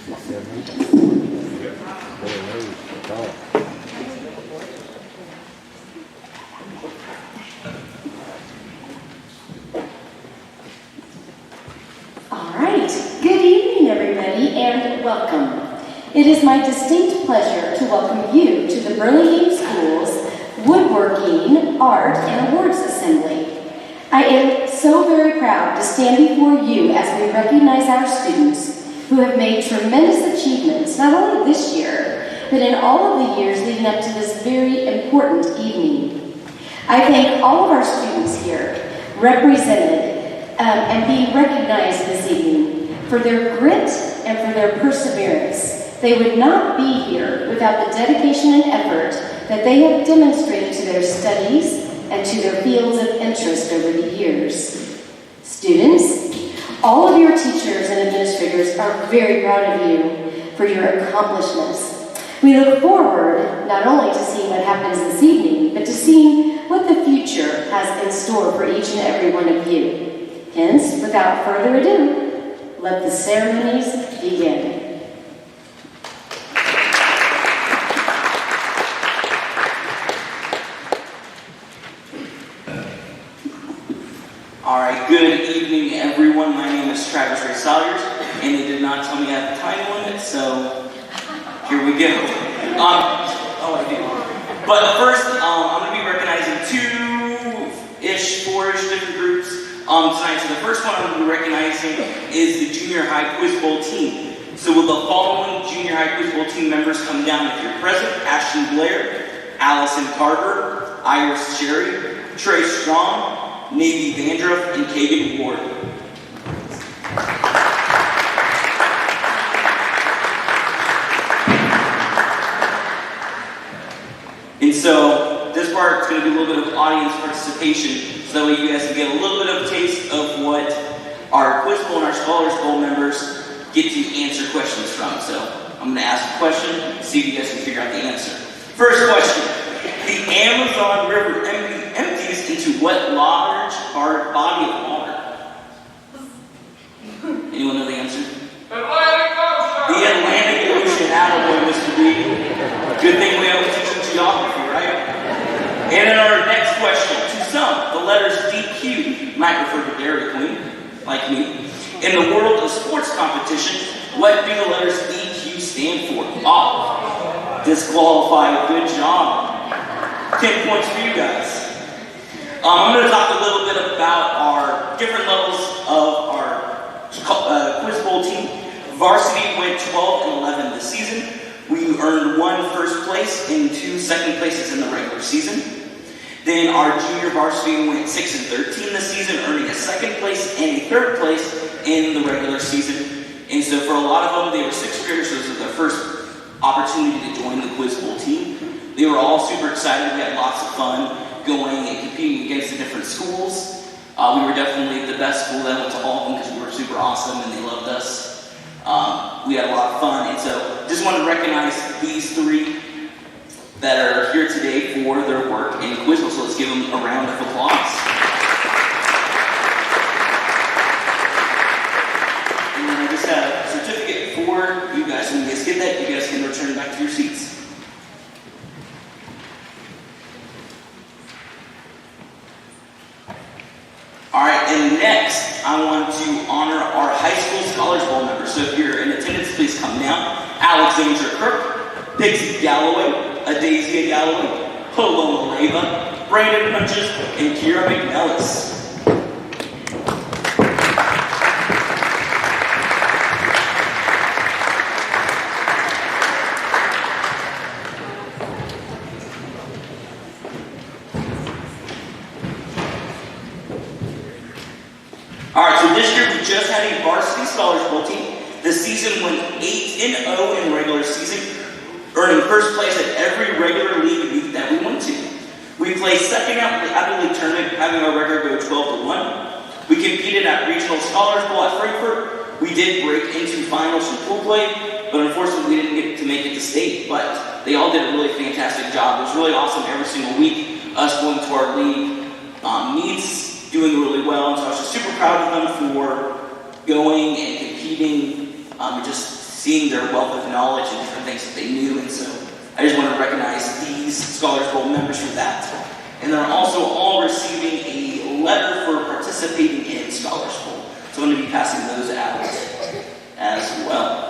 All right. Good evening, everybody, and welcome. It is my distinct pleasure to welcome you to the Burlingame School's Woodworking, Art, and Awards Assembly. I am so very proud to stand before you as we recognize our students who have made tremendous achievements, not only this year, but in all of the years leading up to this very important evening. I thank all of our students here represented and being recognized this evening for their grit and for their perseverance. They would not be here without the dedication and effort that they have demonstrated to their studies and to their fields of interest over the years. Students, all of your teachers and administrators are very proud of you for your accomplishments. We look forward not only to seeing what happens this evening, but to seeing what the future has in store for each and every one of you. Hence, without further ado, let the ceremonies begin. All right, good evening, everyone. My name is Travis Ray Salyers, and they did not tell me I have a time limit, so here we go. I do. But first, I'm going to be recognizing four-ish different groups tonight. So the first one I'm going to be recognizing is the Junior High Quiz Bowl team. So will the following Junior High Quiz Bowl team members come down if you're present? Ashton Blair, Allison Carter, Iris Sherry, Trey Strong, Navy Vandruff, and Kagan Ward. And so this part is going to be a little bit of audience participation, so that way you guys can get a little bit of a taste of what our Quiz Bowl and our Scholars Bowl members get to answer questions from. So I'm going to ask a question, see if you guys can figure out the answer. First question. The Amazon River empties into what large body of water? Anyone know the answer? Atlantic Ocean! The Atlantic Ocean. Attaboy, Mr. B. Good thing we have to teach some geography, right? And in our next question, to some, the letters DQ might refer to Dairy Queen, like me. In the world of sports competition, what do the letters DQ stand for? Oh, disqualified. Good job. 10 points for you guys. I'm going to talk a little bit about our different levels of our Quiz Bowl team. Varsity went 12 and 11 this season. We earned 1 first place and 2 second places in the regular season. Then our junior varsity went 6 and 13 this season, earning a second place and a third place in the regular season. And so for a lot of them, they were 6th graders, so this was their first opportunity to join the Quiz Bowl team. They were all super excited. We had lots of fun going and competing against the different schools. We were definitely the best school that went to all of them because we were super awesome and they loved us. We had a lot of fun, and so just wanted to recognize these 3 that are here today for their work in Quiz Bowl. So let's give them a round of applause. And then I just have a certificate for you guys. When you guys get that, you guys can return back to your seats. All right, and next, I want to honor our high school Scholars Bowl members. So if you're in attendance, please come down. Alexandra Kirk, Pixie Galloway, Adazia Galloway, Paloma Leva, Brandon Punches, and Kira McNellis. Alright, so this year we just had a varsity Scholars Bowl team. The season went 8-0 in regular season, earning first place at every regular league meet that we went to. We placed second out the league tournament, having our record go 12-1. We competed at Regional Scholars Bowl at Frankfurt. We did break into finals from pool play, but unfortunately we didn't get to make it to state. But they all did a really fantastic job. It was really awesome every single week, us going to our league meets, doing really well. And so I was just super proud of them for going and competing and just seeing their wealth of knowledge and different things that they knew. And so I just want to recognize these Scholars Bowl members for that. And they're also all receiving a letter for participating in Scholars Bowl. So I'm going to be passing those out as well.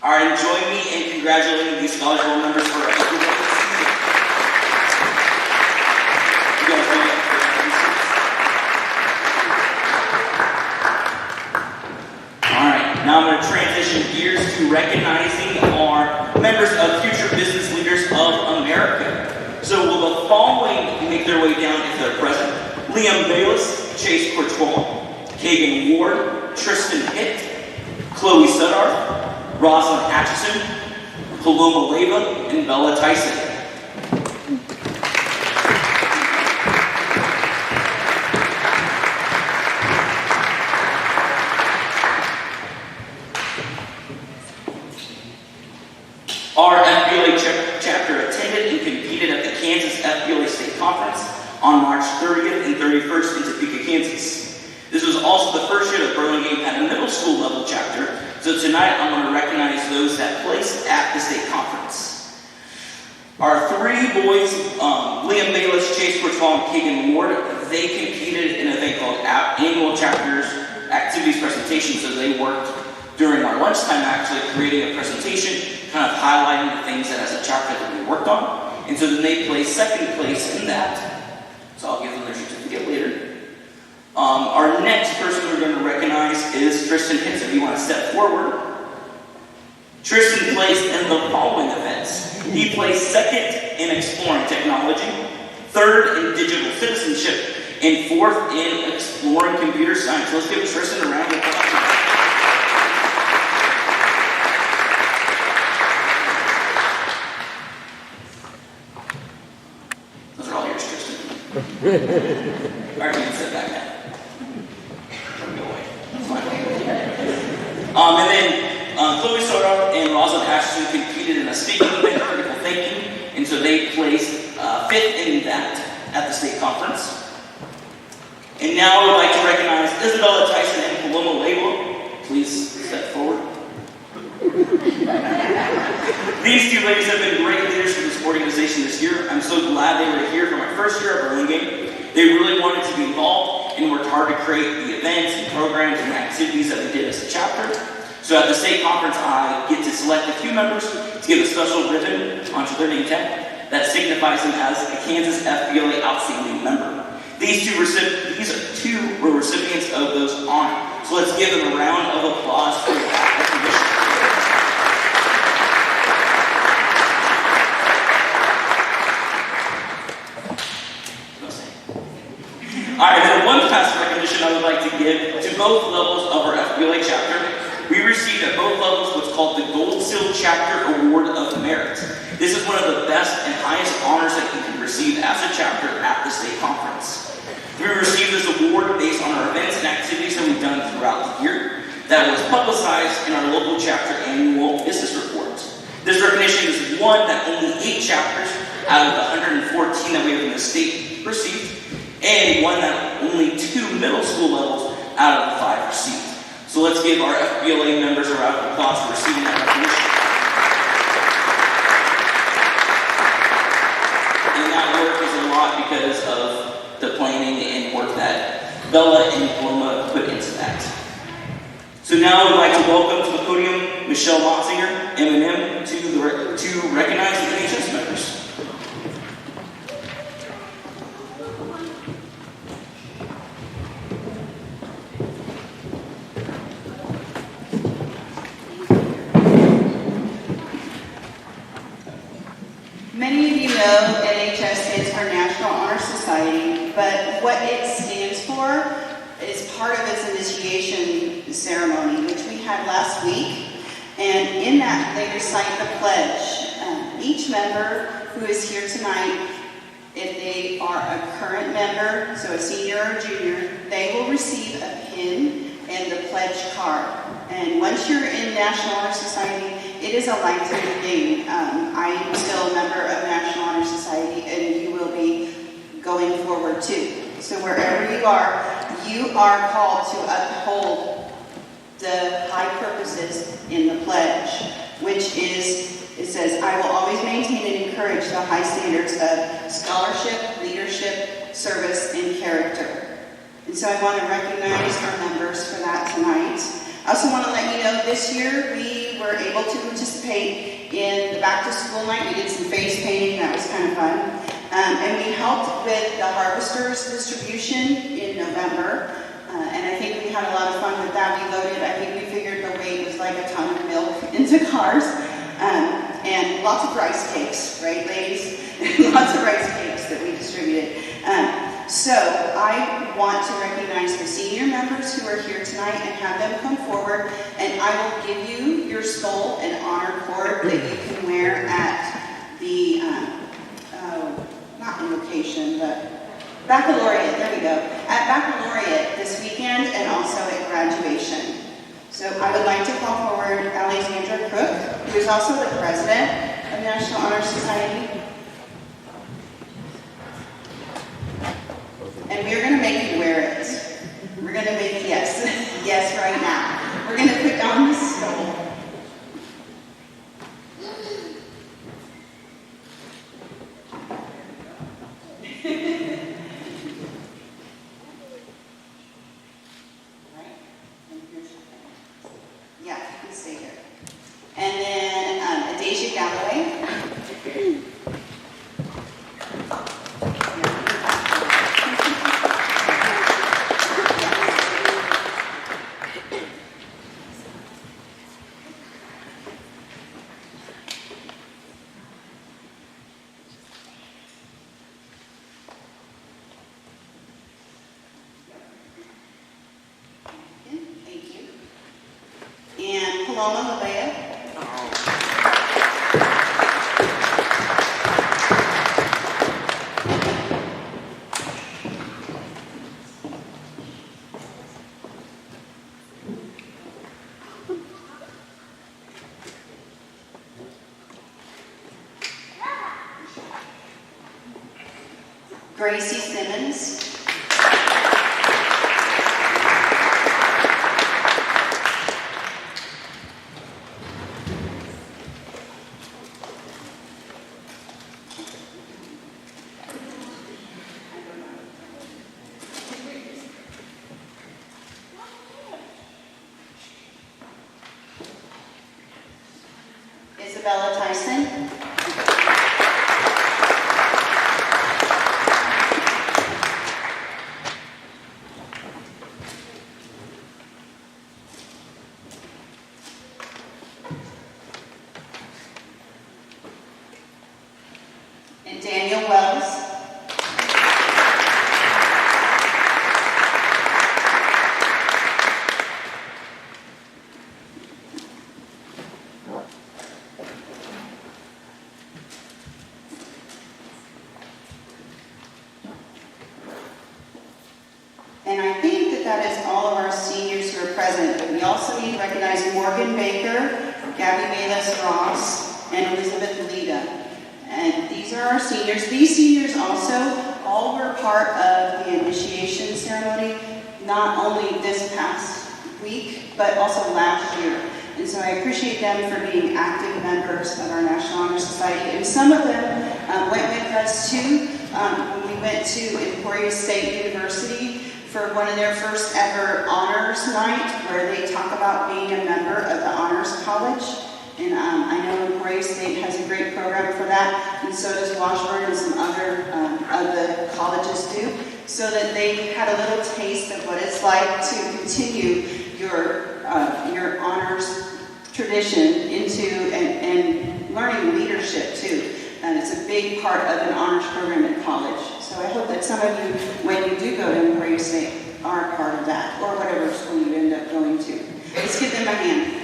All right, join me in congratulating these Scholars Bowl members for a good season. You guys ready? All right, now I'm going to transition gears to recognizing our members of Future Business Leaders of America. So will the following make their way down if they're present? Liam Bayless, Chase Courtois, Kagan Ward, Tristan Hitt, Chloe Suddarth, Rosalind Atchison, Paloma Leyva, and Bella Tyson. Our FBLA chapter attended and competed at the Kansas FBLA State Conference on March 30th and 31st in Topeka, Kansas. This was also the first year that Burlingame had a middle school level chapter. So tonight I'm going to recognize those that placed at the state conference. Our three boys, Liam Bayless, Chase Courtois, and Kagan Ward, they competed in a thing called Annual Chapters Activities Presentation. So they worked during our lunchtime actually creating a presentation, kind of highlighting the things that as a chapter that we worked on. And so then they placed second place in that. So I'll give them their certificate later. Our next person we're going to recognize is Tristan Hitt. If you want to step forward. Tristan placed in the following events. He placed second in exploring technology, third in digital citizenship, and fourth in exploring computer science. Let's give Tristan a round of applause. Those are all yours, Tristan. All right, you can sit back now. And then Chloe Suddarth and Rosalind Atchison competed in a speaking event, critical thinking, and so they placed fifth in that at the state conference. And now I would like to recognize Isabella Tyson and Paloma Leyva. Please step forward. These two ladies have been great leaders for this organization this year. I'm so glad they were here for my first year at Burlingame. They really wanted to be involved and worked hard to create the events and programs and activities that we did as a chapter. So at the state conference, I get to select a few members to give a special ribbon onto their name tag that signifies them as a Kansas FBLA Outstanding Member. These two were recipients of those honors. So let's give them a round of applause for that recognition. All right, then one last recognition I would like to give to both levels of our FBLA chapter. We received at both levels what's called the Gold Seal Chapter Award of Merit. This is one of the best and highest honors that you can receive as a chapter at the state conference. We received this award based on our events and activities that we've done throughout the year that was publicized in our local chapter annual business report. This recognition is one that only 8 chapters out of the 114 that we have in the state received, and one that only 2 middle school levels out of the 5 received. So let's give our FBLA members a round of applause for receiving that recognition. And that work is a lot because of the planning and work that Bella and Paloma put into that. So now I would like to welcome to the podium Michelle Motzinger, M&M, to recognize the NHS members. Many of you know NHS is our National Honor Society, but what it stands for is part of its initiation ceremony, which we had last week. And in that, they recite the pledge. Each member who is here tonight If they are a current member, so a senior or a junior, they will receive a pin and the pledge card. And once you're in National Honor Society, it is a lifetime thing. I am still a member of National Honor Society, and you will be going forward too. So wherever you are called to uphold the high purposes in the pledge, which is, it says, I will always maintain and encourage the high standards of scholarship, leadership, service, and character. And so I want to recognize our members for that tonight. I also want to let you know this year we were able to participate in the back to school night. We did some face painting, that was kind of fun. And we helped with the harvesters distribution in November. And I think we had a lot of fun with that. We loaded, I think we figured the weight was like a ton of milk into cars. And lots of rice cakes, right, ladies? Lots of rice cakes that we distributed. So I want to recognize the senior members who are here tonight and have them come forward. And I will give you your stole and honor cord that you can wear at the, not invocation, but baccalaureate, there we go. At baccalaureate this weekend and also at graduation. So I would like to call forward Alexandra Crook, who is also the president of National Honor Society. And we're going to make you wear it. We're going to make, yes, yes right now. We're going to put on the stole. Yeah, you can stay there. And then Adasia Galloway. Thank you. And Paloma Labea. Gracie Simmons. Isabella Tyson. And Daniel Wells. And I think that is all of our seniors who are present. But we also need to recognize Morgan Baker, Gabby Bayless Ross, and Elizabeth Lita. And these are our seniors. These seniors also all were part of the initiation ceremony, not only this past week, but also last year. And so I appreciate them for being active members of our National Honor Society. And some of them went with us too when we went to Emporia State University for one of their first ever honors night, where they talk about being a member of the Honors College. And I know Emporia State has a great program for that, and so does Washburn and some other of the colleges do, so that they had a little taste of what it's like to continue your honors tradition into and learning leadership too. And it's a big part of an honors program at college. So I hope that some of you, when you do go to Emporia State, are part of that, or whatever school you end up going to. Let's give them a hand.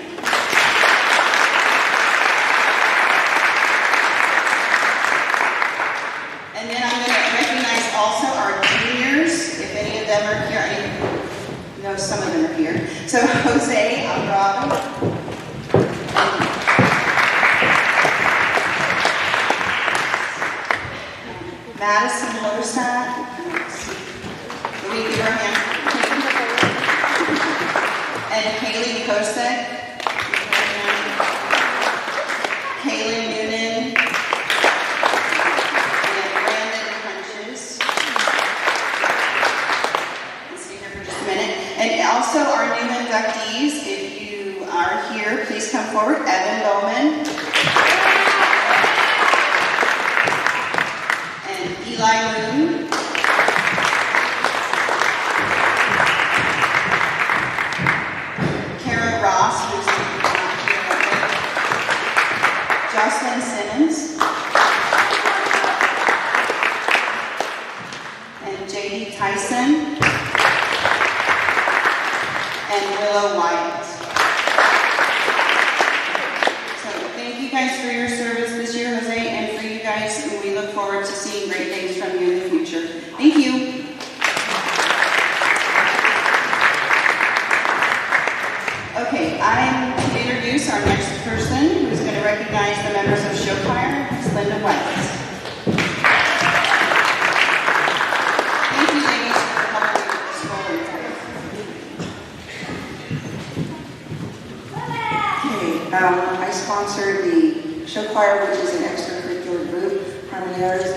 And then I'm going to some of them are here. So Jose Alvarado, Madison Hoderstadt, can we give her a hand? And Kaylee Kosek, Kaylin Noonan, and Brandon Hunches. Let's see here for just a minute. And also our new inductees, if you are here, please come forward. Evan Bowman. And Eli Moon. Kara Ross, who's not here right now. Jocelyn Simmons. And J.D. Tyson. And Willow Wyatt. So thank you guys for your service this year, Jose, and for you guys, and we look forward to seeing great things from you in the future. Thank you. Okay, I'm to introduce our next person who's going to recognize the members of show choir, Ms. Linda White. Thank you, ladies, for helping me with this role in time. Okay, I sponsored the show choir, which is an extracurricular group, Harmony Arts.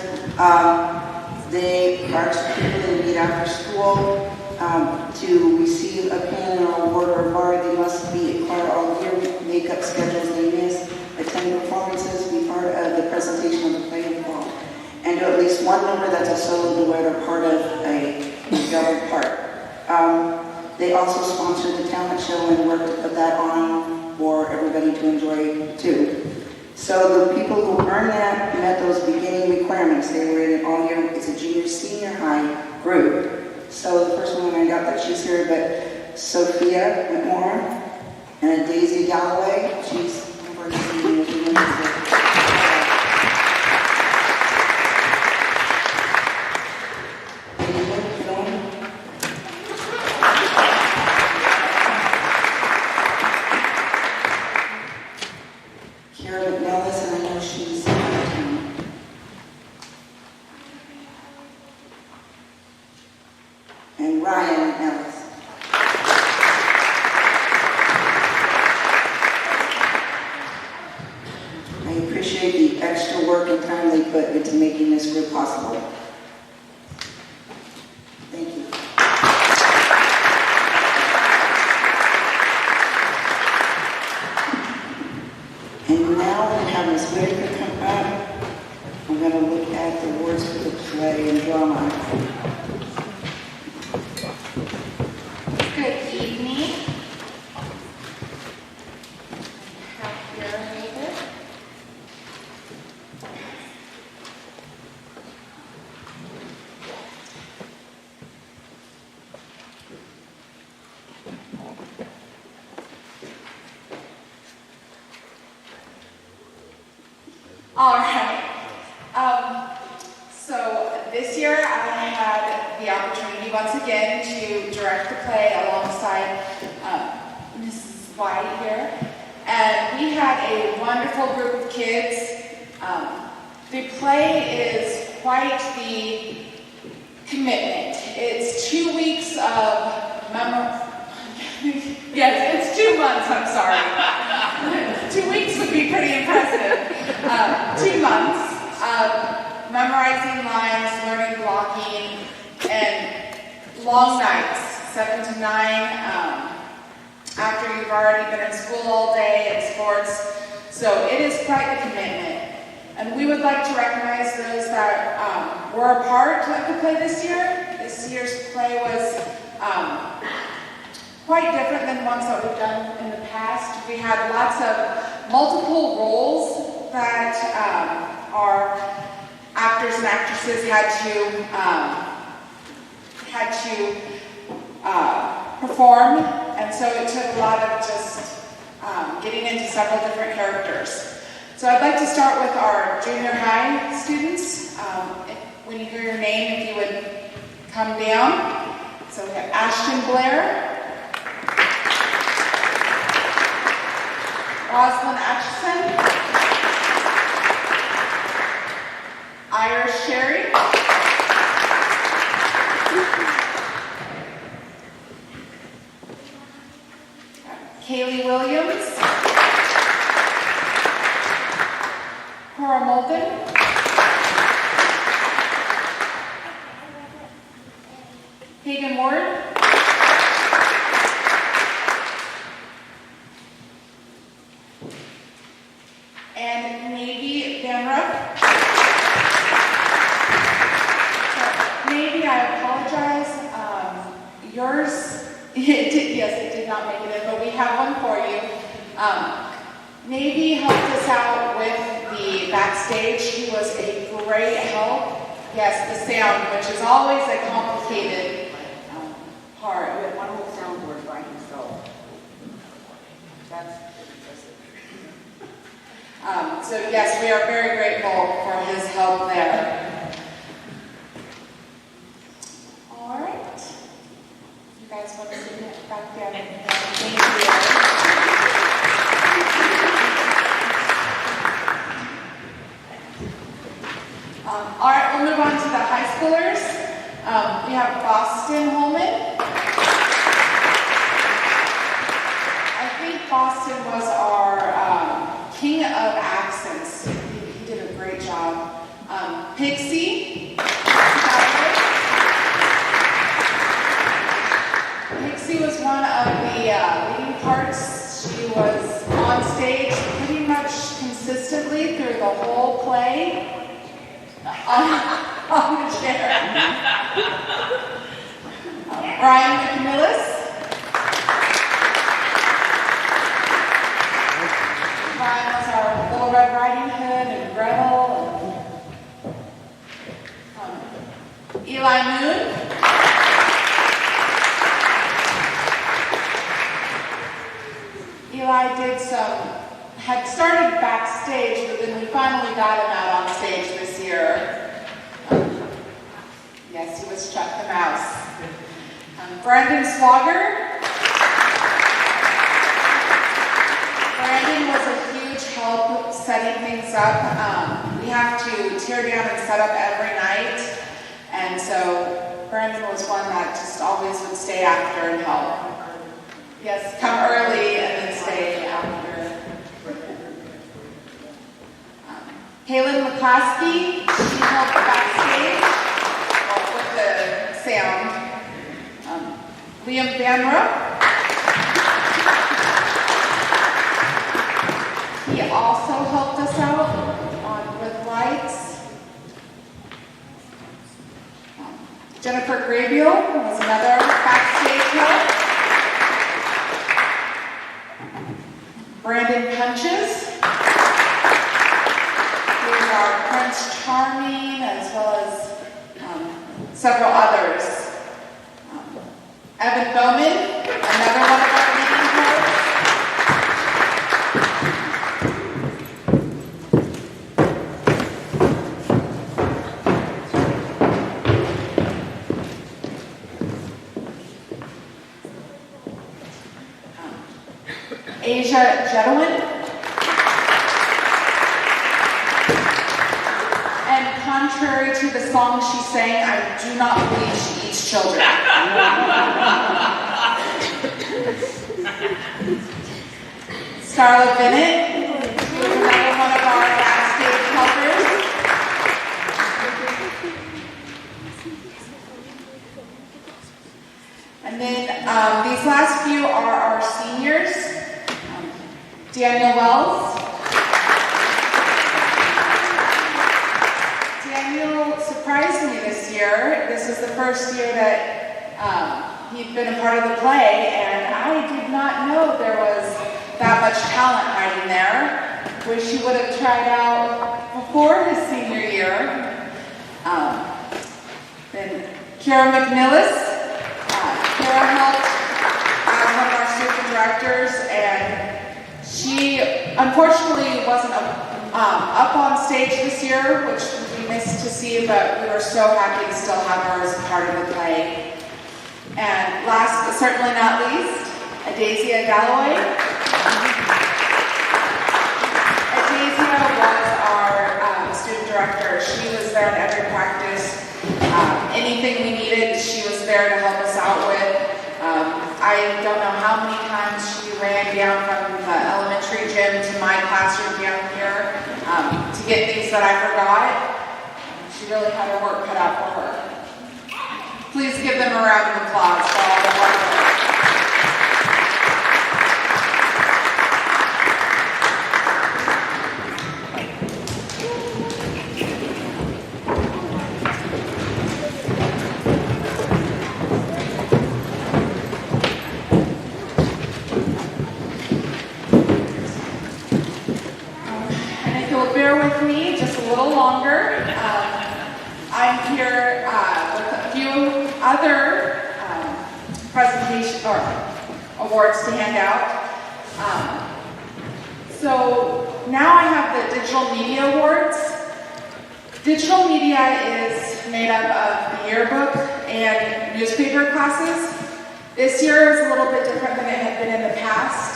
They are people that meet after school to receive a pin or award or a bar. They must be in choir all year, make up schedules they miss, attend performances, be part of the presentation of the play and fall, and do at least one number that's a solo duet or part of a double part. They also sponsor the talent show and work to put that on for everybody to enjoy too. So the people who earned that met those beginning requirements. They were in it all year. It's a junior, senior high group. So the first one I got that she's here, but Sophia Whitmore and Daisy Galloway. She's one of our seniors. And Ryan Ellis. I appreciate the extra work and time they put into making this group possible. Thank you. And now we have Ms. Whitaker come up. We're going to look at the awards for the play and drama. Good evening. Have your neighbor. All right. So this year I had the opportunity once again to direct the play alongside Mrs. White here. And we had a wonderful group of kids. The play is quite the commitment. It's 2 weeks of yes, it's 2 months, I'm sorry. 2 weeks would be pretty impressive. 2 months of memorizing lines, learning blocking, and long nights, 7 to 9, after you've already been in school all day and sports. So it is quite the commitment. And we would like to recognize those that were a part of the play this year. This year's play was quite different than ones that we've done in the past. We had lots of multiple roles that our actors and actresses had to perform, and so it took a lot of just getting into several different characters. So I'd like to start with our junior high students. When you hear your name, if you would come down. So we have Ashton Blair, Roslyn Atchison, Irish Sherry, Kaylee Williams, Cora Molden, Hagan Ward, and Navy Van Rupp. So, Navy, I apologize. Yours, yes, it did not make it in, but we have one for you. Navy helped us out with the backstage. He was a great help. Yes, the sound, which is always a complicated part. We had one whole soundboard by himself. That's impressive. So yes, we are very grateful for his help there. All right. You guys want to sit back down? Thank you. All right, we'll move on to the high schoolers. We have Boston Holman. I think Boston was our king of accents. He did a great job. Pixie. Pixie was one of the leading parts. She was on stage pretty much consistently through the whole play. On the chair. Brian McMillis. Brian was our Little Red Riding Hood and Gretel. And, Eli Moon. Eli had started backstage, but then we finally got him out on stage this year. Yes, he was Chuck the Mouse. Brandon Swagger. Brandon was a huge help setting things up. We have to tear down and set up every night, and so Brandon was one that just always would stay after and help. Yes, come early and then stay after. Kaylin McClaskey, she helped backstage with the sound. Liam Van Rupp. He also helped us out with lights. Jennifer Grabiel was another backstage help. Brandon Punches. He's our Prince Charming, as well as several others. Evan Bowman, another one of our leading helps. Asia Jedwin. And contrary to the song she sang, I do not believe she eats children. Starla Bennett, who is another one of our backstage helpers. And then these last few are our seniors. Daniel Wells. Daniel surprised me this year. This is the first year that he'd been a part of the play, and I did not know there was that much talent hiding there. Wish he would have tried out before his senior year. Then Kara McMillis. Kara helped as one of our student directors, and she unfortunately wasn't up on stage this year, which we missed to see, but we were so happy to still have her as part of the play. And last but certainly not least, Adasia Galloway. Tina was our student director. She was there at every practice. Anything we needed, she was there to help us out with. I don't know how many times she ran down from the elementary gym to my classroom down here to get things that I forgot. She really had her work cut out for her. Please give them a round of applause for all the hard work. And if you'll bear with me just a little longer, I'm here with a few other presentation or awards to hand out. So now I have the Digital Media Awards. Digital media is made up of the yearbook and newspaper classes. This year is a little bit different than it had been in the past,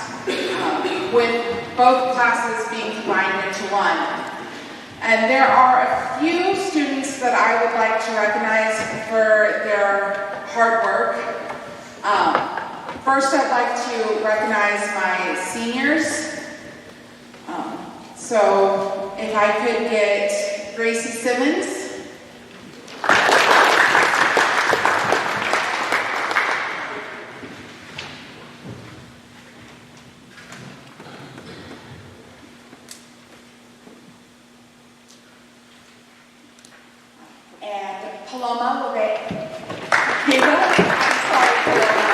with both classes being combined into one. And there are a few students that I would like to recognize for their hard work. First, I'd like to recognize my seniors. So if I could get Gracie Simmons. And Paloma Rivera. I'm sorry, Paloma.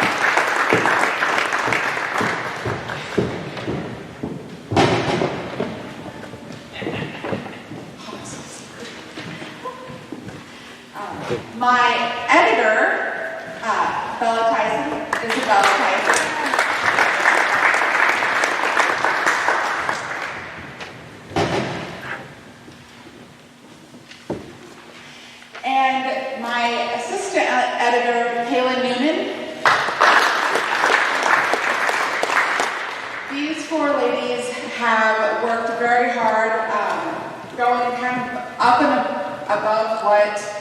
My editor, Bella Tyson, Isabella Tyson. And my assistant editor, Kaylin Noonan. These four ladies have worked very hard, going kind of up and above what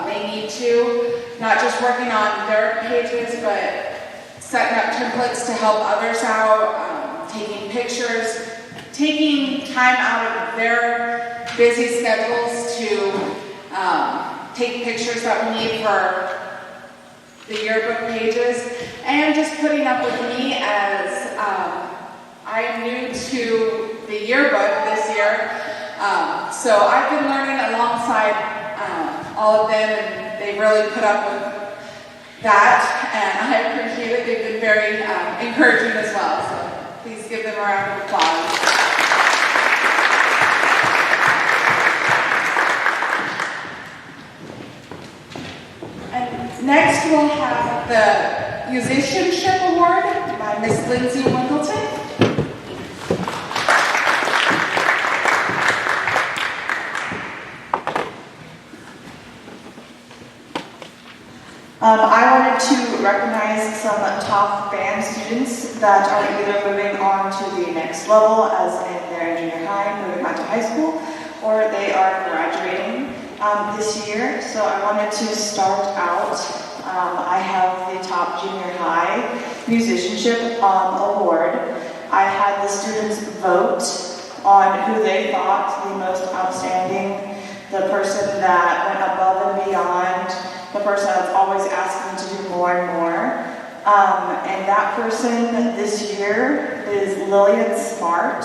they need to, not just working on their pages, but setting up templates to help others out, taking pictures, taking time out of their busy schedules to take pictures that we need for the yearbook pages, and just putting up with me as I am new to the yearbook this year. So I've been learning alongside all of them, and they really put up with that, and I appreciate it. They've been very encouraging as well, so please give them a round of applause. And next we'll have the Musicianship Award by Miss Lindsay Winkleton. I wanted to recognize some top band students that are either moving on to the next level, as in their junior high, moving on to high school, or they are graduating this year. So I wanted to start out. I have the top junior high musicianship award. I had the students vote on who they thought the most outstanding, the person that went above and beyond, the person that's always asking to do more and more. And that person this year is Lillian Smart.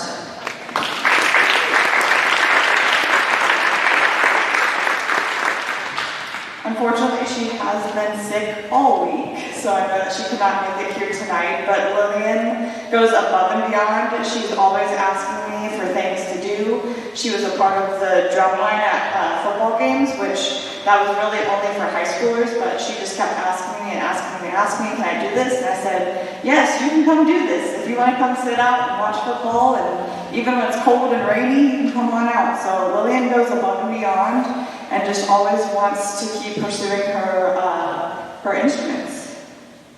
Unfortunately, she has been sick all week, so I know that she could not make it here tonight, but Lillian goes above and beyond. She's always asking me for things to do. She was a part of the drum line at football games, which that was really only for high schoolers, but she just kept asking me and asking me and asking me, can I do this? And I said, yes, you can come do this. If you want to come sit out and watch football, and even when it's cold and rainy, you can come on out. So Lillian goes above and beyond, and just always wants to keep pursuing her instruments.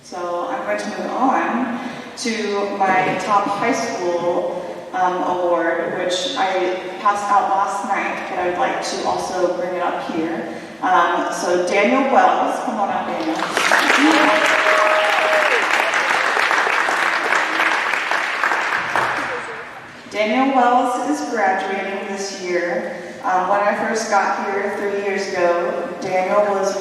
So I'm going to move on to my top high school award, which I passed out last night, but I'd like to also bring it up here. So Daniel Wells, come on up, Daniel. Daniel Wells is graduating this year. When I first got here 3 years ago, Daniel was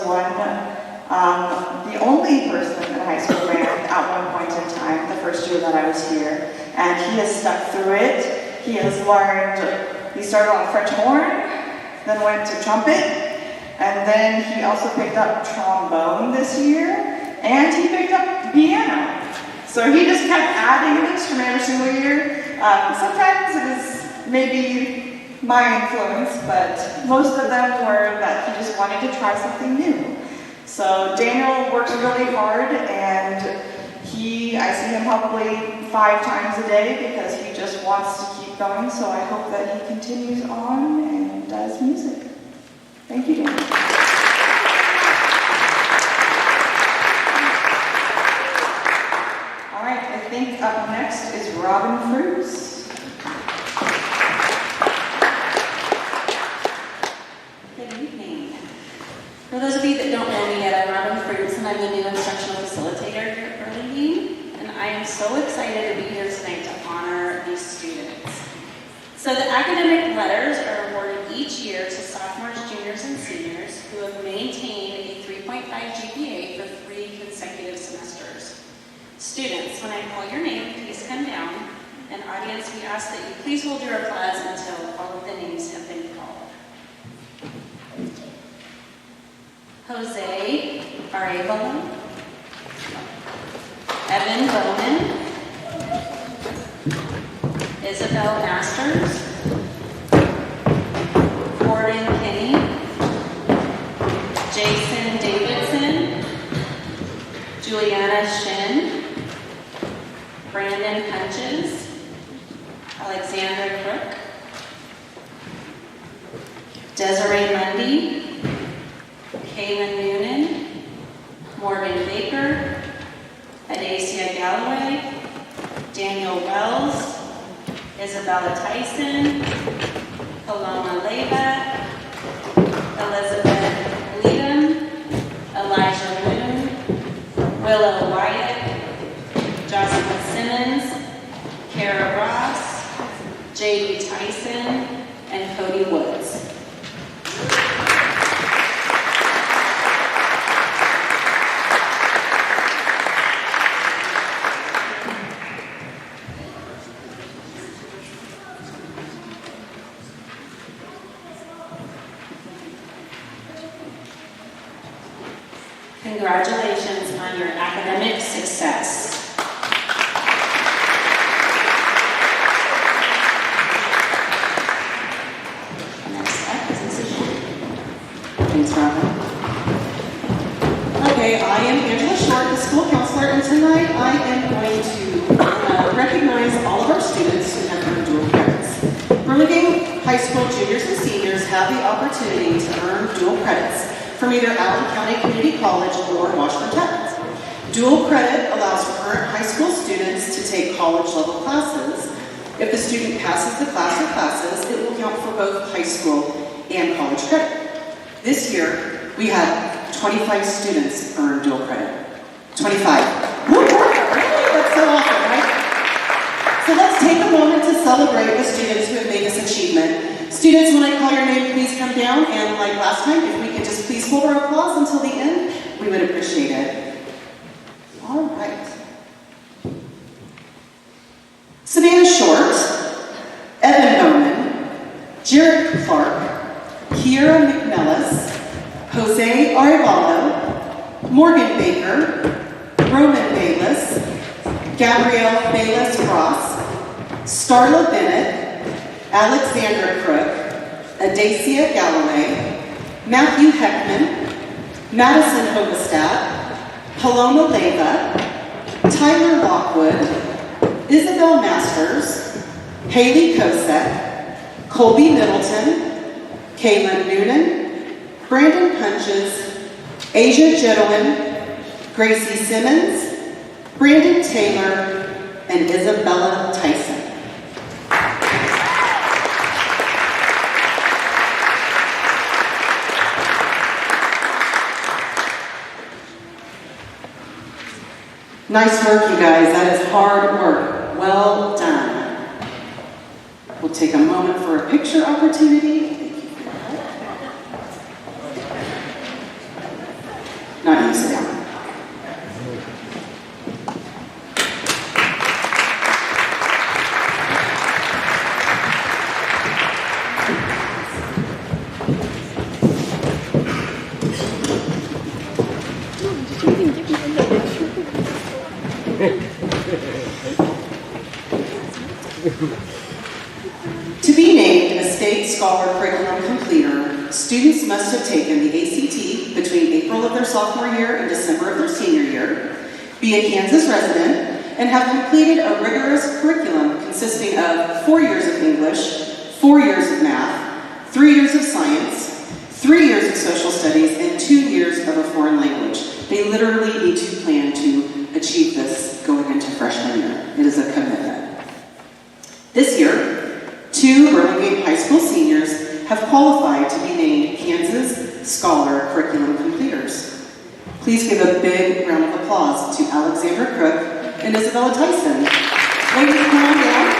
the only person in high school band at one point in time, the first year that I was here. And he has stuck through it. He has learned, he started on French horn, then went to trumpet, and then he also picked up trombone this year, and he picked up piano. So he just kept adding an instrument every single year. Sometimes it is maybe my influence, but most of them were that he just wanted to try something new. So Daniel works really hard, and I see him probably 5 times a day because he just wants to keep going. So I hope that he continues on and does music. Thank you, Daniel. All right, I think up next is Robin Fruits. Good evening. For those of you that don't know me yet, I'm Robin Fruits, and I'm the new instructional facilitator here at Burlingame. And I am so excited to be here tonight to honor these students. So the academic letters are awarded each year to sophomores, juniors, and seniors who have maintained a 3.5 GPA for 3 consecutive semesters. Students, when I call your name, please come down. And audience, we ask that you please hold your applause until all of the names have been called. Jose Arevalo, Evan Bowman, Isabel Masters, Gordon Kinney, Jason Davidson, Juliana Shin, Brandon Punches, Alexandra Crook, Desiree Mundy, Kaylin Noonan, Morgan Baker, Adacia Galloway, Daniel Wells, Isabella Tyson, Paloma Leyva, Elizabeth Leadham, Elijah Moon, Willow Wyatt, Jocelyn Simmons, Kara Ross, J.D. Tyson, and Cody Woods. Congratulations on your academic success. Next up is Mrs. Short. Thanks, Robin. Okay, I am Angela Short, the school counselor, and tonight I am going to recognize all of our students who have earned dual credits. Burlingame High School juniors and seniors have the opportunity to earn dual credits from either Allen County Community College or Washburn Tech. Dual credit allows current high school students to take college-level classes. If the student passes the class or classes, it will count for both high school and college credit. This year, we had 25 students earn dual credit. 25. Really? That's so awesome, right? So let's take a moment to celebrate the students who have made this achievement. Students, when I call your name, please come down, and like last time, if we could just please hold our applause until the end, we would appreciate it. All right. Savannah Short, Evan Bowman, Jared Clark, Kiera McNellis, Jose Arevalo, Morgan Baker, Roman Bayless, Gabrielle Bayless-Ross, Starla Bennett, Alexandra Crook, Adacia Galloway, Matthew Heckman, Madison Hogestad, Paloma Leyva, Tyler Lockwood, Isabel Masters, Haley Kosek, Colby Middleton, Kaylin Noonan, Brandon Punches, Asia Jedwin, Gracie Simmons, Brandon Taylor, and Isabella Tyson. Nice work, you guys. That is hard work. Well done. We'll take a moment for a picture opportunity. Thank you for your help. Not you, sit down. To be named a state scholar curriculum completer, students must have taken the ACT between April of their sophomore year and December of their senior year, be a Kansas resident, and have completed a rigorous curriculum consisting of 4 years of English, 4 years of math, 3 years of science, 3 years of social studies, and 2 years of a foreign language. They literally need to plan to achieve this going into freshman year. It is a commitment. This year, 2 Burlingame High School seniors have qualified to be named Kansas Scholar Curriculum Completers. Please give a big round of applause to Alexandra Crook and Isabella Tyson. Ladies, come on down.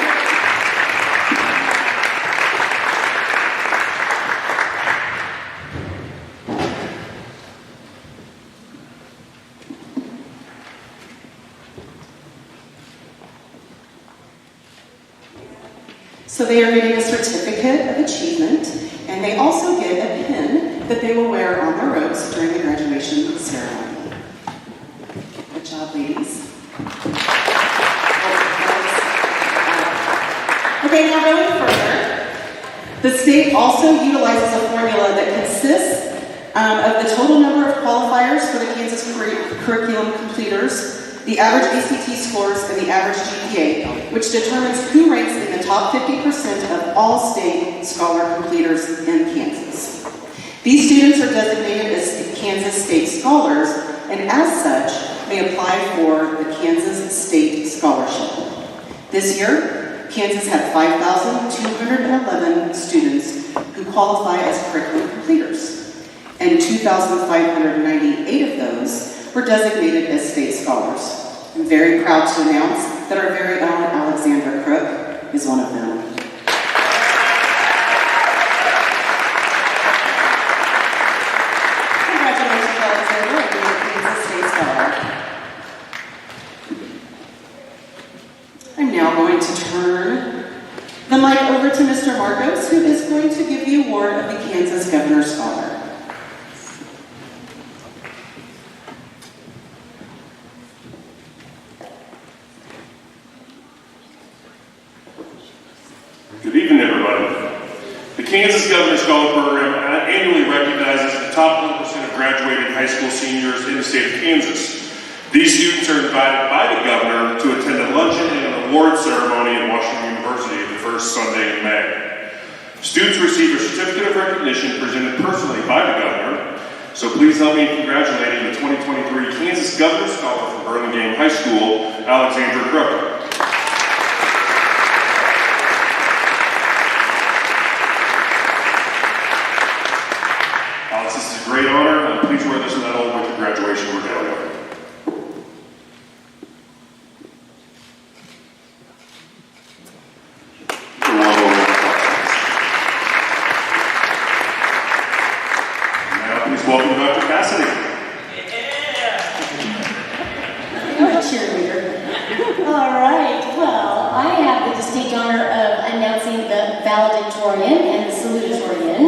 So they are getting a certificate of achievement, and they also get a pin that they will wear on their robes during the graduation ceremony. Good job, ladies. Okay, now going further, the state also utilizes a formula that consists of the total number of qualifiers for the Kansas curriculum completers, the average ACT scores, and the average GPA, which determines who ranks in the top 50% of all state scholar completers in Kansas. These students are designated as Kansas State Scholars, and as such, may apply for the Kansas State Scholarship. This year, Kansas had 5,211 students who qualify as curriculum completers, and 2,598 of those were designated as state scholars. I'm very proud to announce that our very own Alexandra Crook is one of them. Congratulations, Alexandra, on being a Kansas State Scholar. I'm now going to turn the mic over to Mr. Marcos, who is going to give the award of the Kansas Governor Scholar. Good evening, everybody. The Kansas Governor Scholar Program annually recognizes the top 1% of graduating high school seniors in the state of Kansas. These students are invited by the governor to attend a luncheon and an award ceremony at Washington University the first Sunday in May. Students receive a certificate of recognition presented personally by the governor, so please help me in congratulating the 2023 Kansas Governor Scholar from Burlingame High School, Alexandra Crook. This is a great honor. Please wear this medal with the graduation regalia. Now, please welcome Dr. Cassidy. You're a cheerleader. All right. Well, I have the distinct honor of announcing the valedictorian and the salutatorian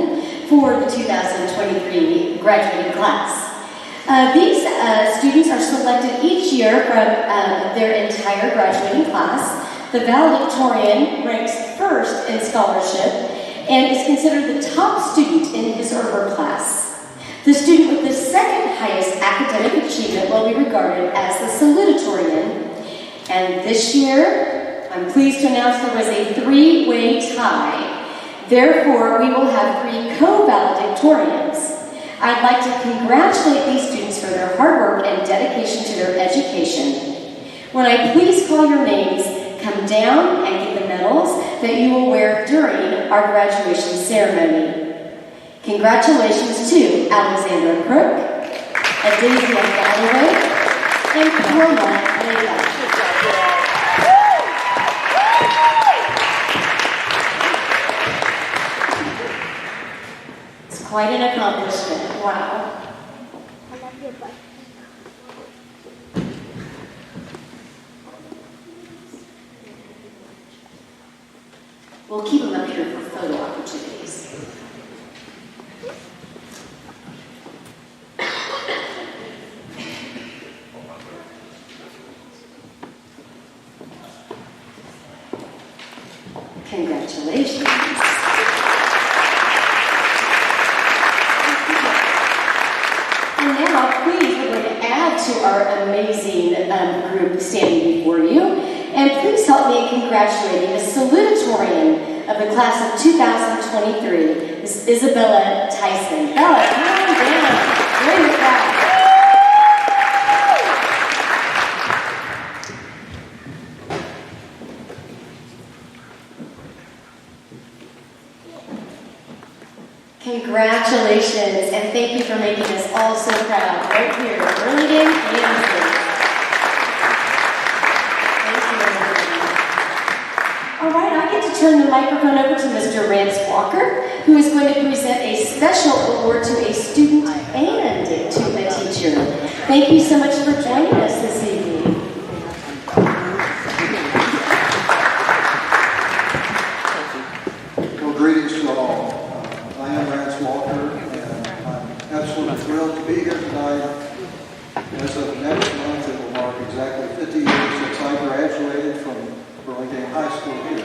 for the 2023 graduating class. These students are selected each year from their entire graduating class. The valedictorian ranks first in scholarship and is considered the top student in his or her class. The student with the second highest academic achievement will be regarded as the salutatorian. And this year, I'm pleased to announce there was a 3-way tie. Therefore, we will have 3 co-valedictorians. I'd like to congratulate these students for their hard work and dedication to their education. When I please call your names, come down and get the medals that you will wear during our graduation ceremony. Congratulations to Alexandra Crook, Adasia Galloway, and Carla Very much. It's quite an accomplishment. Wow. We'll keep them up here for photo opportunities. Congratulations. And now, please, we're going to add to our amazing group standing before you. And please help me in congratulating the salutatorian of the class of 2023, Miss Isabella Tyson. Bella, come on down. Very proud. Congratulations, and thank you for making us all so proud right here at Burlingame, Kansas. Thank you, everybody. All right, I get to turn the microphone over to Mr. Rance Walker, who is going to present a special award to a student and to a teacher. Thank you so much for joining us this evening. Well, greetings to all. I am Rance Walker, and I'm absolutely thrilled to be here tonight. As of next month, it will mark exactly 50 years since I graduated from Burlingame High School here.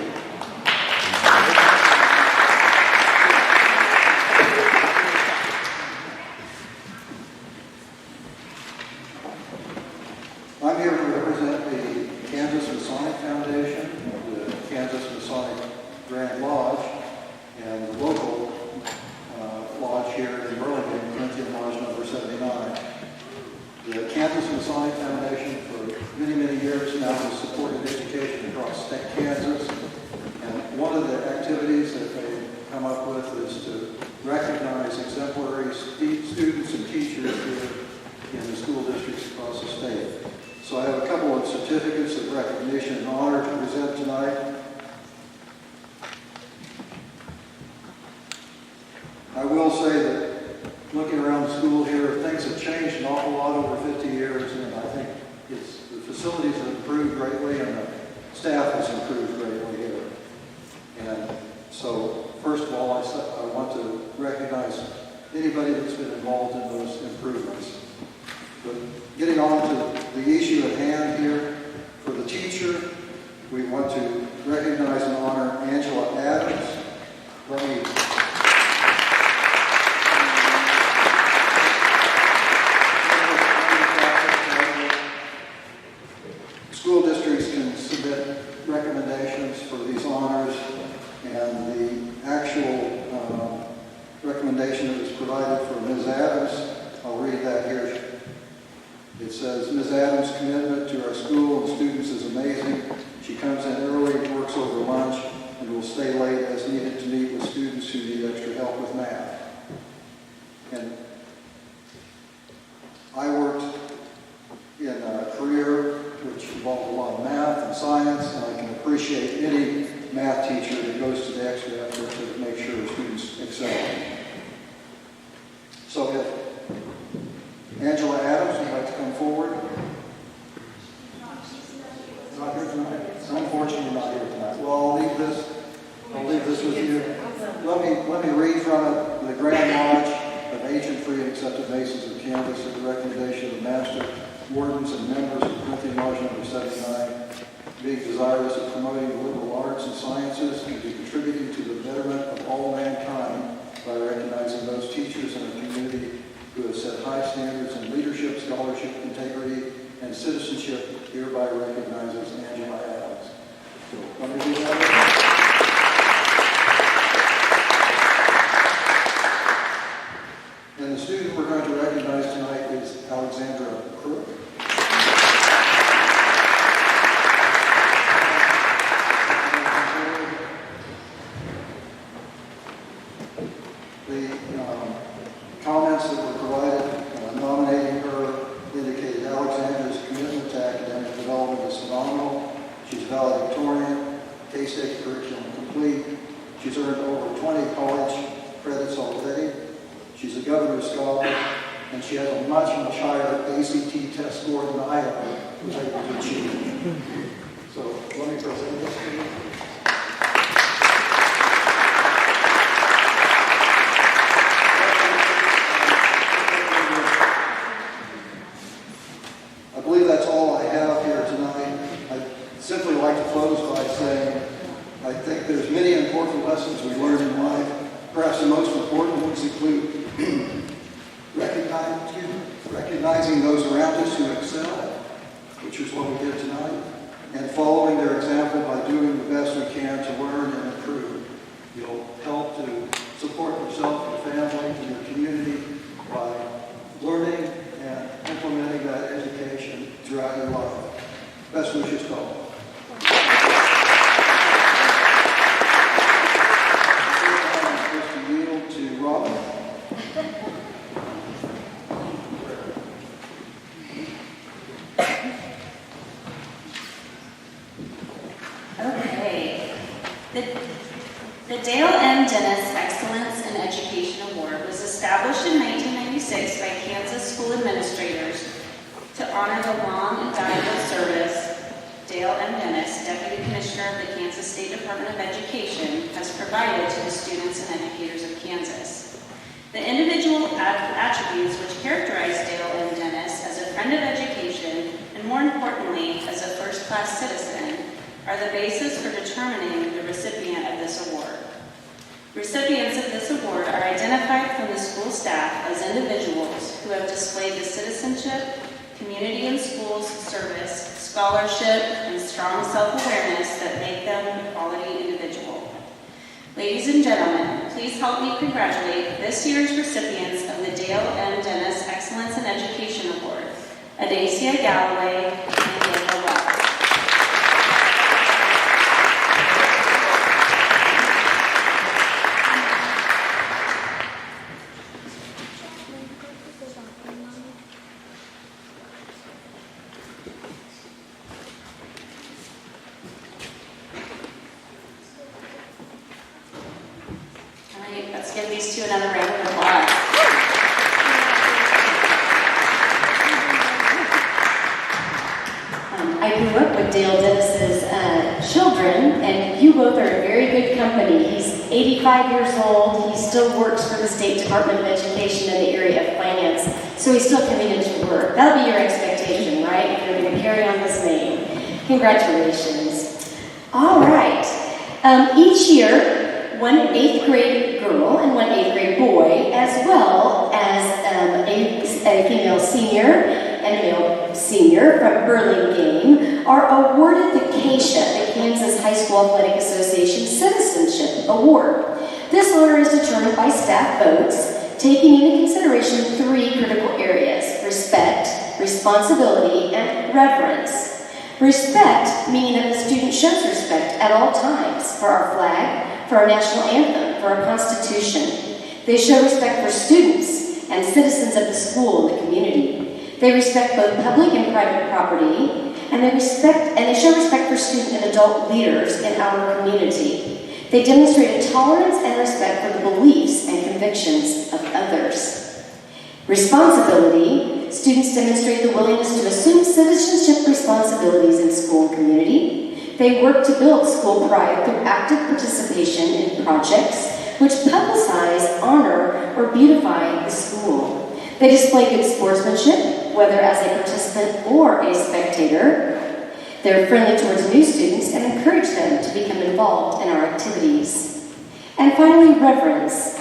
I'm here to represent the Kansas Masonic Foundation, the Kansas Masonic Grand Lodge, and the local lodge here in Burlingame, Corinthian Lodge number 79. The Kansas Masonic Foundation for many, many years now has supported education across Kansas, and one of the activities that they come up with is to recognize exemplary students and teachers here in the school districts across the state. So I have a couple of certificates of recognition and honor to present tonight. I will say that looking around the school here, things have changed an awful lot over 50 years, and I think the facilities have improved greatly and the staff has improved greatly here. And so, first of all, I want to recognize anybody that's been involved in those improvements. But getting on to the issue at hand here, for the teacher, we want to recognize and honor Angela Adams. School districts can submit recommendations for these honors, and the actual recommendation that was provided for Ms. Adams, I'll read that here. It says, Ms. Adams' commitment to our school and students is amazing. She comes in early, works over lunch, and will stay late as needed to meet with students who need extra help with math. And I worked in a career which involved a lot of math and science, and I can appreciate any math teacher that goes to the extra effort to make sure students excel. So if Angela Adams would like to come forward. Not here tonight. Unfortunately, not here tonight. Well, I'll leave this with you. Let me read from it. The Grand Lodge of Ancient, Free, and Accepted Masons of Kansas at the recommendation of the Master, Wardens, and members of Corinthian Lodge number 79, being desirous of promoting the liberal arts and sciences and to contributing to the betterment of all mankind by recognizing those teachers in the community who have set high standards in leadership, scholarship, integrity, and citizenship, hereby recognizes Angela Adams. So, let me do that. And the student we're going to recognize tonight is Alexandra Crook. The comments that were provided nominating her indicated Alexandra's commitment to academic development and she has a much, much higher ACT test score than I ever was able to achieve. So let me present this to you. I believe that's all I have here tonight. I'd simply like to close by saying I think there's many important lessons we learn in life. Perhaps the most important ones include recognizing those around us who excel, which is what we did tonight, and following their example by doing the best we can to learn and improve. You'll help to support yourself, your family, and your community by learning and implementing that education throughout your life. Best wishes to all. Okay. The Dale M. Dennis Excellence in Education Award was established in 1996 by Kansas school administrators to honor the long and valuable service Dale M. Dennis, Deputy Commissioner of the Kansas State Department of Education, has provided to the students and educators of Kansas. The individual attributes which characterize Dale M. Dennis as a friend of education, and more importantly, as a first-class citizen, are the basis for determining the recipient of this award. Recipients of this award are identified from the school staff as individuals who have displayed the citizenship, community and schools service, scholarship, and strong self-awareness that make them a quality individual. Ladies and gentlemen, please help me congratulate this year's recipients of the Dale M. Dennis Excellence in Education Award, Adacia Galloway and Daniel Wells. Let's give these two another round of applause. I grew up with Dale Dennis's children, and you both are in very good company. He's 85 years old. He still works for the State Department of Education in the area of finance, so he's still coming into work. That'll be your expectation, right? If you're going to carry on this name. Congratulations. All right. Each year, one 8th grade girl and one 8th grade boy, as well as a female senior and a male senior from Burlingame, are awarded the KSHA, the Kansas High School Athletic Association Citizenship Award. This honor is determined by staff votes, taking into consideration 3 critical areas: respect, responsibility, and reverence. Respect, meaning that the student shows respect at all times for our flag, for our national anthem, for our Constitution. They show respect for students and citizens of the school and the community. They respect both public and private property, and they show respect for student and adult leaders in our community. They demonstrate a tolerance and respect for the beliefs and convictions of others. Responsibility, students demonstrate the willingness to assume citizenship responsibilities in school and community. They work to build school pride through active participation in projects which publicize, honor, or beautify the school. They display good sportsmanship, whether as a participant or a spectator. They're friendly towards new students and encourage them to become involved in our activities. And finally, reverence.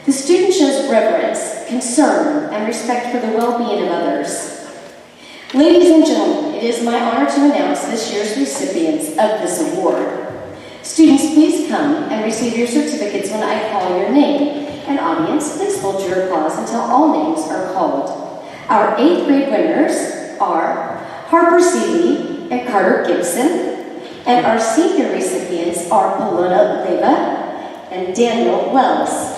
The student shows reverence, concern, and respect for the well-being of others. Ladies and gentlemen, it is my honor to announce this year's recipients of this award. Students, please come and receive your certificates when I call your name. And audience, please hold your applause until all names are called. Our 8th grade winners are Harper Seeley and Carter Gibson, and our senior recipients are Palona Leva and Daniel Wells.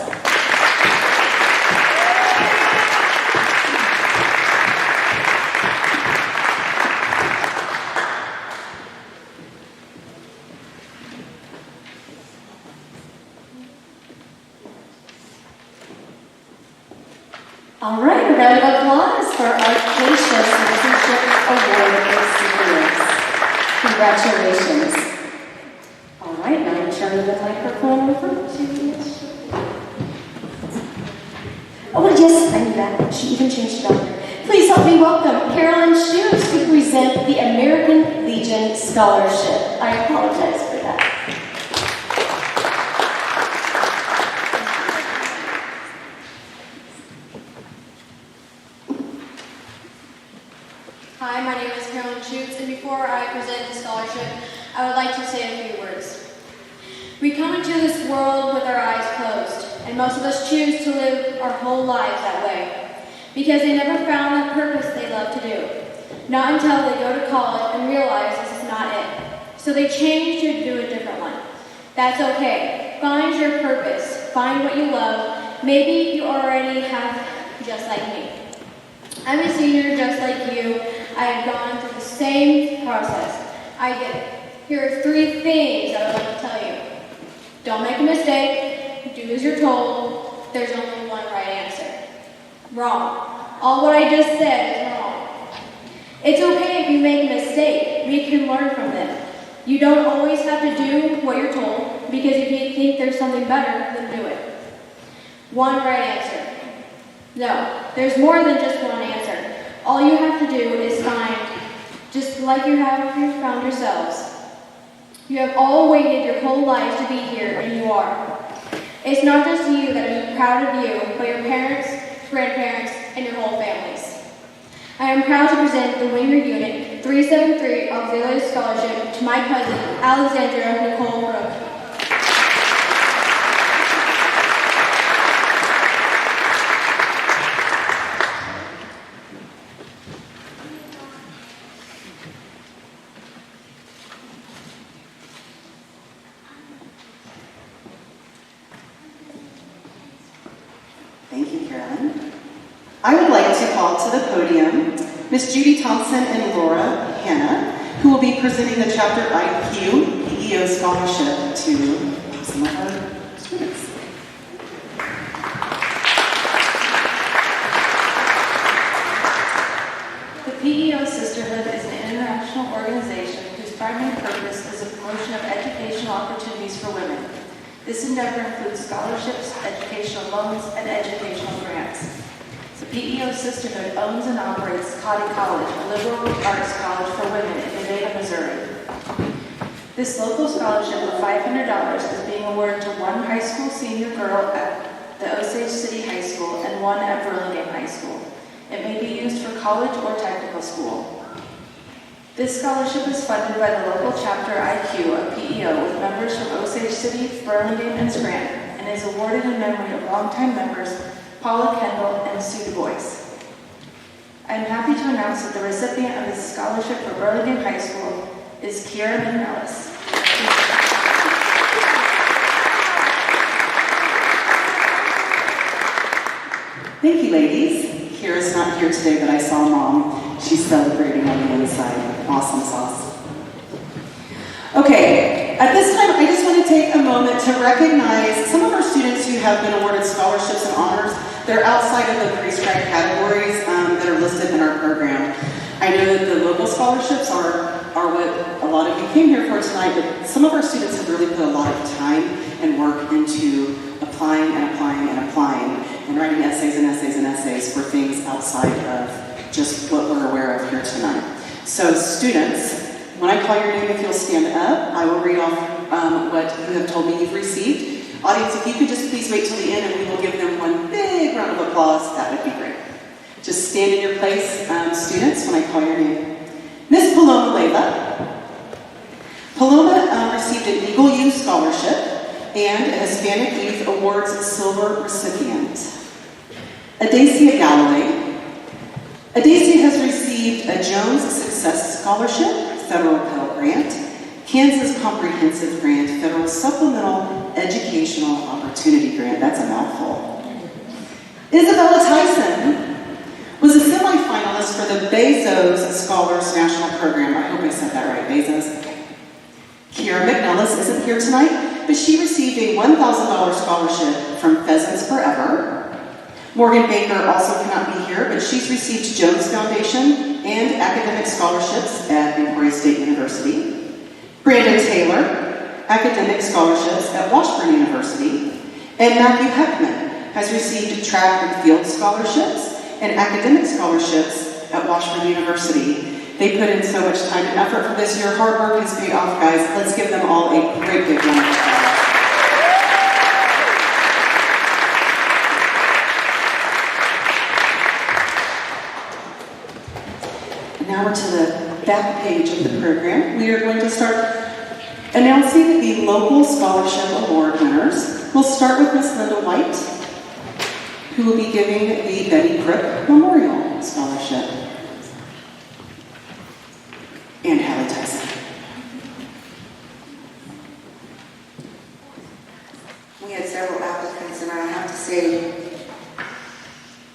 All right, a round of applause for our Acacia Citizenship Award recipients. Congratulations. All right, now I'm turning the microphone over to... Oh, yes, I knew that. She even changed it up. Please help me welcome Carolyn Shoes to present the American Legion Scholarship. I apologize for that. Hi, my name is Carolyn Schutz, and before I present the scholarship, I would like to say a few words. We come into this world with our eyes closed, and most of us choose to live our whole lives that way, because they never found that purpose they love to do. Not until they go to college and realize this is not it. So they change to do a different one. That's okay. Find your purpose. Find what you love. Maybe you already have, just like me. I'm a senior just like you. I have gone through the same process. I get it. Here are 3 things I would like to tell you. Don't make a mistake. Do as you're told. There's only one right answer. Wrong. All what I just said is wrong. It's okay if you make a mistake. We can learn from them. You don't always have to do what you're told, because if you think there's something better, then do it. One right answer. No, there's more than just one answer. All you have to do is find, just like you have found yourselves. You have all waited your whole lives to be here, and you are. It's not just you that is proud of you, but your parents, grandparents, and your whole families. I am proud to present the Winger Unit 373 Auxiliary Scholarship to my cousin, Alexandra Nicole Brooke. Thank you, Carolyn. I would like to call to the podium Ms. Judy Thompson and Laura Hanna, who will be presenting the Chapter IQ PEO Scholarship to some of our students. The PEO Sisterhood is an international organization whose primary purpose is the promotion of educational opportunities for women. This endeavor includes scholarships, educational loans, and educational grants. The PEO Sisterhood owns and operates Cotty College, a liberal arts college for women in Nevada, Missouri. This local scholarship of $500 is being awarded to one high school senior girl at the Osage City High School and one at Burlingame High School. It may be used for college or technical school. This scholarship is funded by the local chapter IQ of PEO with members from Osage City, Burlingame, and Scranton, and is awarded in memory of longtime members Paula Kendall and Sue Du Bois. I am happy to announce that the recipient of this scholarship for Burlingame High School is Kiera McNellis. Thank you, ladies. Kiera's not here today, but I saw Mom. She's celebrating on the inside. Awesome sauce. Okay, at this time, I just want to take a moment to recognize some of our students who have been awarded scholarships and honors. They're outside of the prescribed categories that are listed in our program. I know that the local scholarships are what a lot of you came here for tonight, but some of our students have really put a lot of time and work into applying and writing essays and essays and essays for things outside of just what we're aware of here tonight. So students, when I call your name, if you'll stand up, I will read off what you have told me you've received. Audience, if you could just please wait till the end and we will give them one big round of applause, that would be great. Just stand in your place, students, when I call your name. Miss Paloma Leyva. Paloma received an Eagle Youth Scholarship and a Hispanic Youth Awards Silver recipient. Adacia Galloway. Adacia has received a Jones Success Scholarship, Federal Pell Grant, Kansas Comprehensive Grant, Federal Supplemental Educational Opportunity Grant. That's a mouthful. Isabella Tyson was a semifinalist for the Bezos Scholars National Program. I hope I said that right, Bezos. Kiera McNellis isn't here tonight, but she received a $1,000 scholarship from Pheasants Forever. Morgan Baker also cannot be here, but she's received Jones Foundation and academic scholarships at Emporia State University. Brandon Taylor, academic scholarships at Washburn University. And Matthew Heckman has received track and field scholarships and academic scholarships at Washburn University. They put in so much time and effort for this. Your hard work has paid off, guys. Let's give them all a great big round of applause. Now we're to the back page of the program. We are going to start announcing the local scholarship award winners. We'll start with Miss Linda White, who will be giving the Betty Crook Memorial Scholarship. And Hallie Tyson. We had several applicants, and I have to say,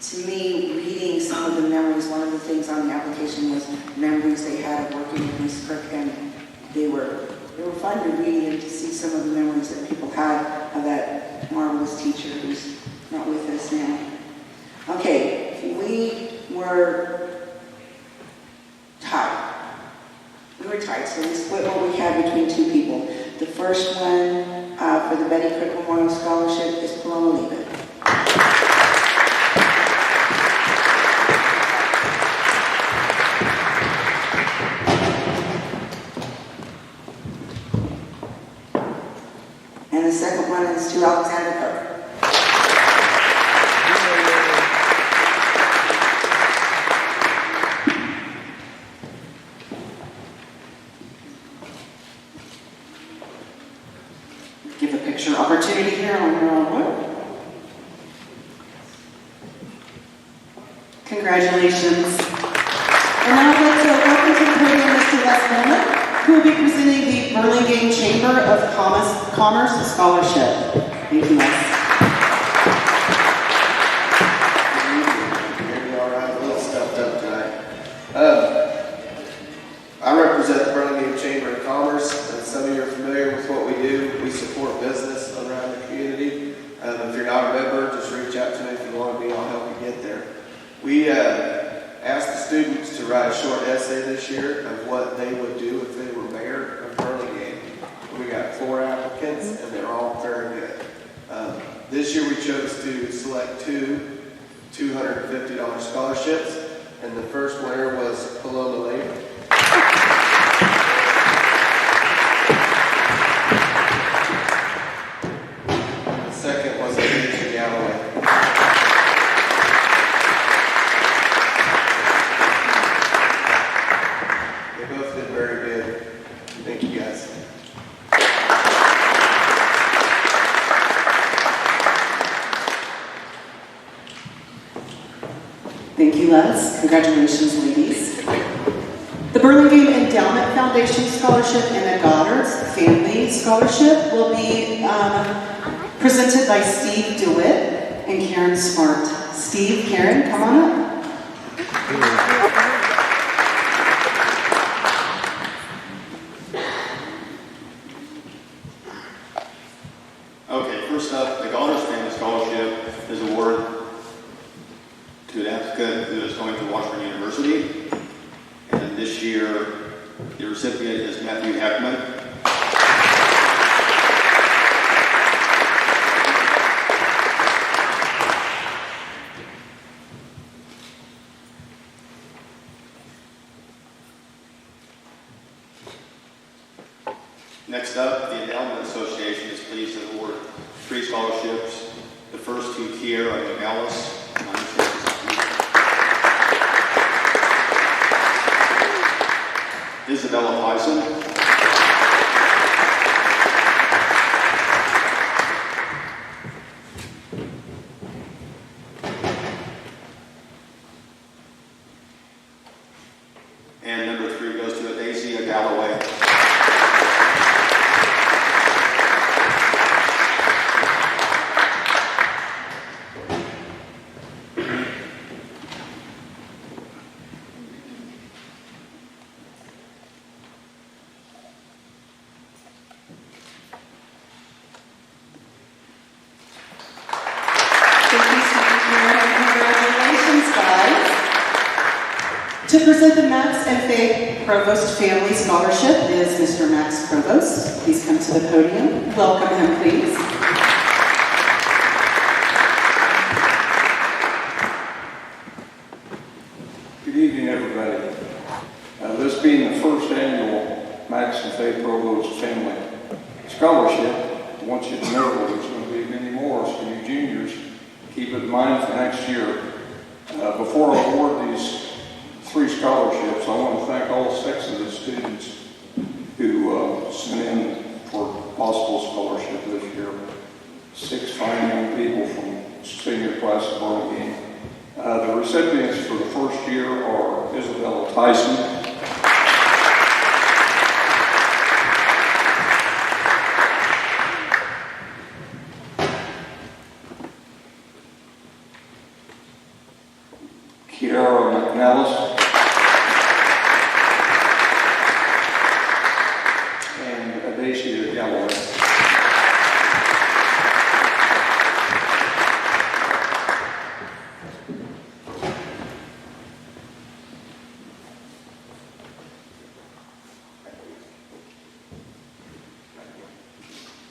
to me, reading some of the memories, one of the things on the application was memories they had of working with Ms. Crook, and they were fun to read and to see some of the memories that people had of that marvelous teacher who's not with us now. Okay, we were tied. So we split what we had between two people. The first one for the Betty Crook Memorial Scholarship is Paloma Leavitt. And the second one is to Alexander Kirk. Give a picture opportunity here on your own one. Congratulations. And now I'd like to welcome to the podium Mr. Les Bowman, who will be presenting the Burlingame Chamber of Commerce Scholarship. Thank you, Les. All right, a little stuffed up tonight. I represent the Burlingame Chamber of Commerce, and some of you are familiar with what we do. We support business around the community. If you're not a member, just reach out to me if you want to be. I'll help you get there. We asked the students to write a short essay this year of what they would do if they were mayor of Burlingame. We got 4 applicants, and they're all very good. This year we chose to select 2 $250 scholarships, and the first winner was Paloma Leavitt. The second was Alicia Galloway. They both did very good. Thank you, guys. Thank you, Les. Congratulations, ladies. The Burlingame Endowment Foundation Scholarship and the Goddard's Family Scholarship will be presented by Steve DeWitt and Karen Smart. Steve, Karen, come on up. Okay, first up, the Goddard's Family Scholarship is awarded to an applicant who is going to Washburn University. And this year, the recipient is Matthew Heckman. Next up, the Endowment Association is pleased to award 3 scholarships. The first to Kiera Nogales. Isabella Tyson. And number 3 goes to Adacia Galloway. To present the Max and Faye Provost Family Scholarship is Mr. Max Provost. Please come to the podium. Welcome him, please. Good evening, everybody. This being the first annual Max and Faye Provost Family Scholarship, I want you to know there's going to be many more for you juniors. Keep it in mind for next year. Before I award these 3 scholarships, I want to thank all 6 of the students who sent in for possible scholarship this year. 6 fine young people from senior class of Burlingame. The recipients for the first year are Isabella Tyson, Kiara McNellis, and Adacia Galloway.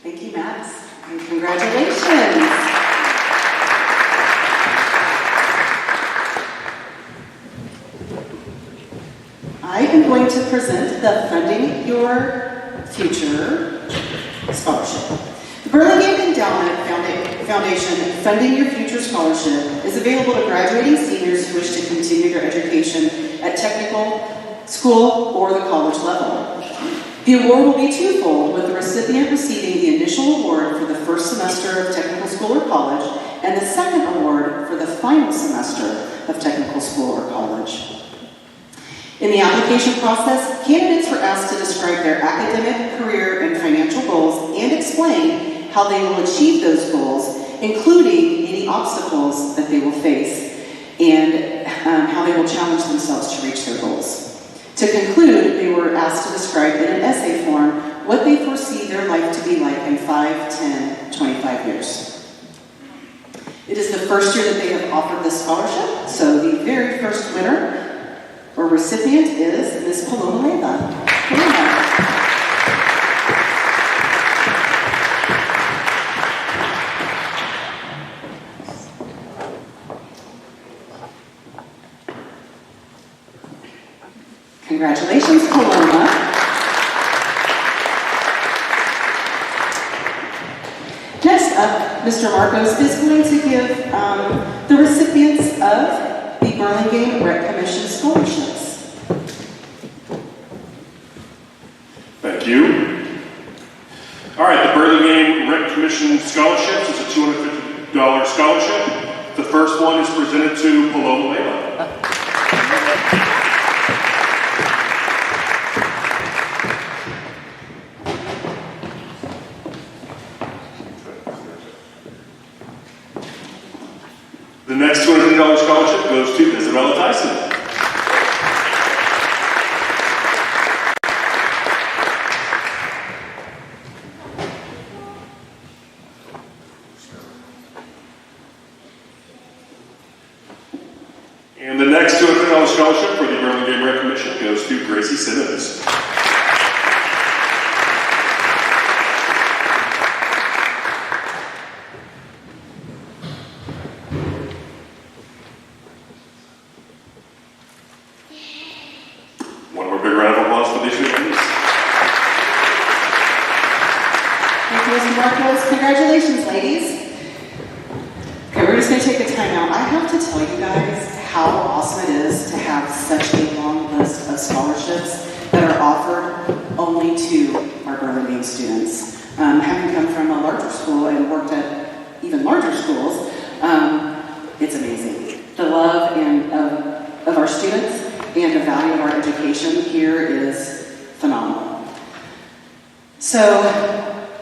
Thank you, Max, and congratulations. I am going to present the Funding Your Future Scholarship. The Burlingame Endowment Foundation Funding Your Future Scholarship is available to graduating seniors who wish to continue their education at technical, school, or the college level. The award will be twofold, with the recipient receiving the initial award for the first semester of technical school or college, and the second award for the final semester of technical school or college. In the application process, candidates were asked to describe their academic, career, and financial goals and explain how they will achieve those goals, including any obstacles that they will face, and how they will challenge themselves to reach their goals. To conclude, they were asked to describe in an essay form what they foresee their life to be like in 5, 10, 25 years. It is the first year that they have offered this scholarship, so the very first winner or recipient is Ms. Paloma Leyva. Congratulations, Paloma. Next up, Mr. Marcos is going to give the recipients of the Burlingame Rec Commission scholarships. Thank you. All right, the Burlingame Rec Commission scholarships is a $250 scholarship. The first one is presented to Paloma Leyva. The next $250 scholarship goes to Isabella Tyson. And the next $250 scholarship for the Burlingame Rec Commission goes to Gracie Simmons. One more big round of applause for these students. Thank you, Mr. Marcos. Congratulations, ladies. Okay, we're just going to take a time out. I have to tell you guys how awesome it is to have such a long list of scholarships that are offered only to our Burlingame students. Having come from a larger school and worked at even larger schools, it's amazing. The love of our students and the value of our education here is phenomenal. So,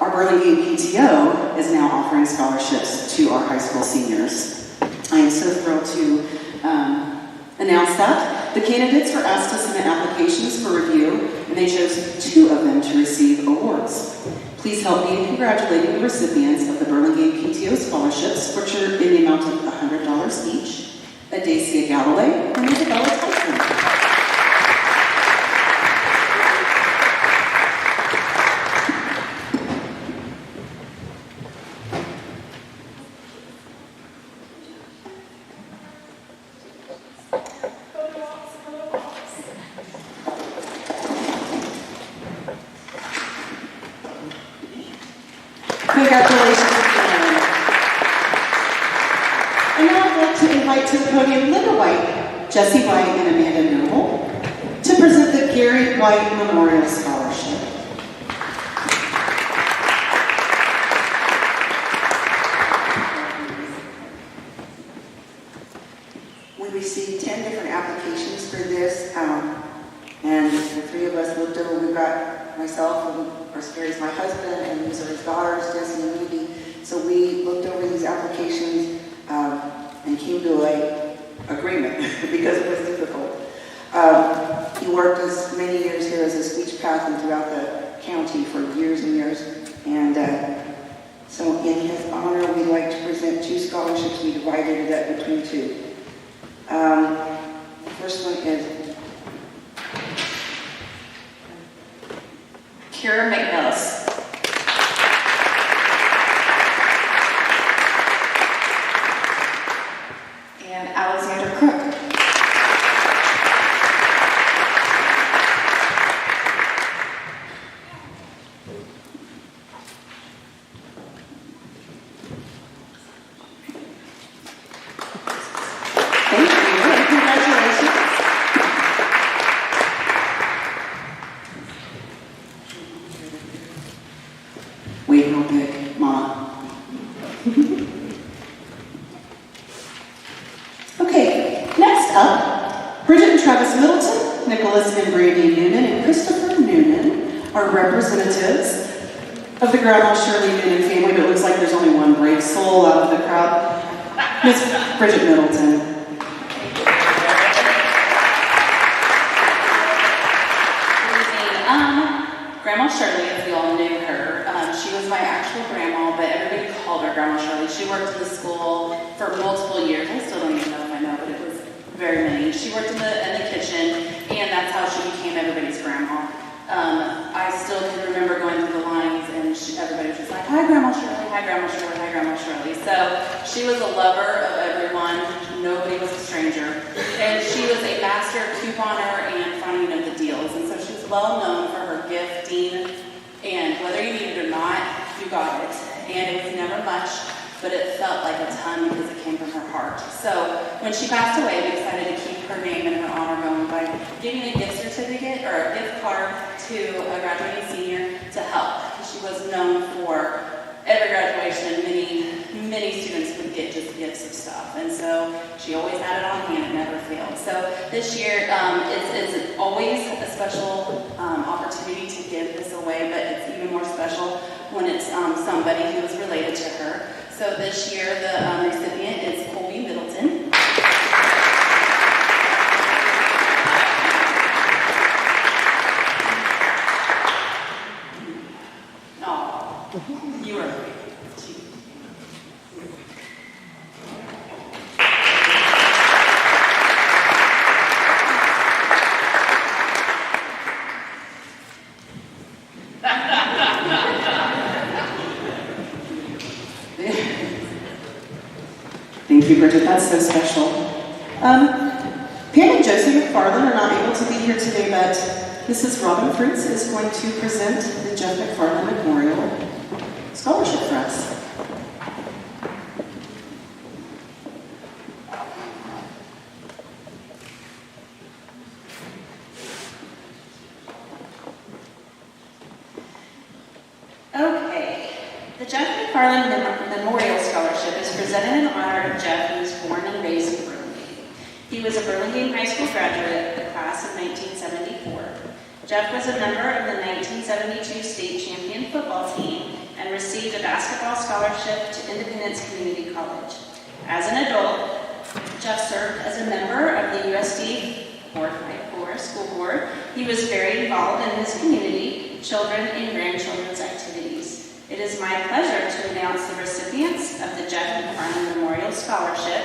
our Burlingame PTO is now offering scholarships to our high school seniors. I am so thrilled to announce that. The candidates were asked to submit applications for review, and they chose 2 of them to receive awards. Please help me in congratulating the recipients of the Burlingame PTO scholarships, which are in the amount of $100 each, Adacia Galloway and Isabella Tyson. Congratulations again. And now I'd like to invite to the podium Linda White, Jesse White, and Amanda Noble to present the Gary White Memorial Scholarship. We received 10 different applications for this, and the three of us looked over. We've got myself, and of course Gary's my husband, and these are his daughters, Jesse and Ruby. So we looked over these applications and came to an agreement because it was difficult. He worked as many years here as a speech path and throughout the county for years and years. And so in his honor, we'd like to present 2 scholarships. We divided it up between 2. The first one is Kira McNellis. And Alexander Crook. Thank you, and congratulations. Wait real quick, Mama. Okay, next up, Bridget and Travis Middleton, Nicholas and Brandy Noonan, and Christopher Noonan are representatives of the Grandma Shirley Noonan family, but it looks like there's only one brave soul out of the crowd. Miss Bridget Middleton. Grandma Shirley, if you all knew her, she was my actual grandma, but everybody called her Grandma Shirley. She worked in the school for multiple years. I still don't even know if I know, but it was very many. She worked in the kitchen, and that's how she became everybody's grandma. I still can remember going through the lines, and everybody was just like, "Hi, Grandma Shirley, hi, Grandma Shirley, hi, Grandma Shirley." So she was a lover of everyone. Nobody was a stranger. And she was a master couponer and finding of the deals. And so she was well known for her gifting, and whether you needed it or not, you got it. And it was never much, but it felt like a ton because it came from her heart. So when she passed away, we decided to keep her name and her honor going by giving a gift certificate or a gift card to a graduating senior to help. She was known for every graduation, and many students would get just gifts of stuff. And so she always had it on hand, it never failed. So this year, it's always a special opportunity to give this away, but it's even more special when it's somebody who is related to her. So this year, the recipient is Colby Middleton. Oh, you are great. Thank you, Bridget. That's so special. Pam and Josie McFarland are not able to be here today, but Mrs. Robin Fruits is going to present the Jeff McFarland Memorial Scholarship for us. Okay, the Jeff McFarland Memorial Scholarship is presented in honor of Jeff, who was born and raised in Burlingame. He was a Burlingame High School graduate of the class of 1974. Jeff was a member of the 1972 state champion football team and received a basketball scholarship to Independence Community College. As an adult, Jeff served as a member of the USD 454 school board. He was very involved in his community, children, and grandchildren's activities. It is my pleasure to announce the recipients of the Jeff McFarland Memorial Scholarship,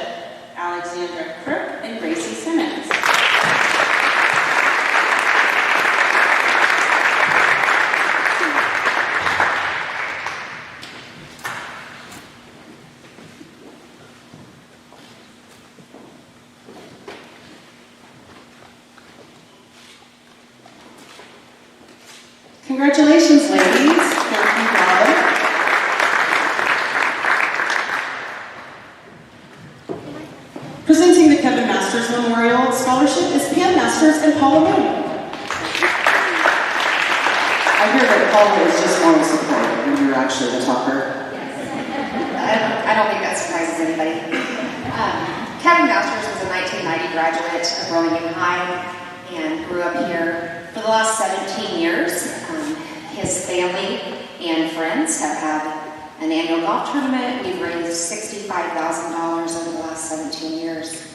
Alexandra Crook and Gracie Simmons. Congratulations, ladies. Thank you, Robin. scholarship is Pam Masters and Paula Moon. I hear that Paula is just moral support, and you're actually the topper. I don't think that surprises anybody. Kevin Masters was a 1990 graduate of Burlingame High and grew up here for the last 17 years. His family and friends have had an annual golf tournament. We've raised $65,000 over the last 17 years.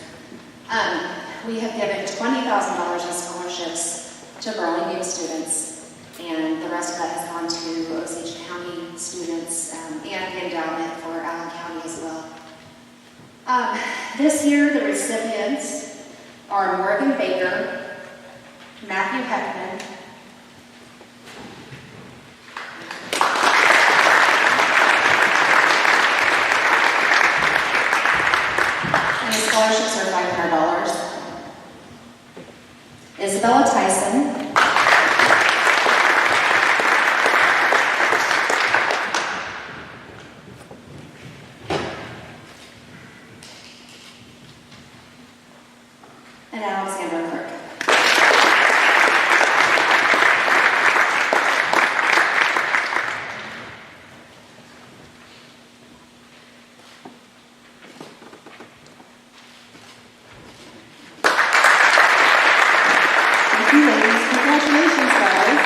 We have given $20,000 in scholarships to Burlingame students, and the rest of that has gone to Osage County students and the endowment for Allen County as well. This year, the recipients are Morgan Baker, Matthew Heckman, and the scholarships are $500. Isabella Tyson, and Alexander Kirk. Thank you, ladies. Congratulations, guys.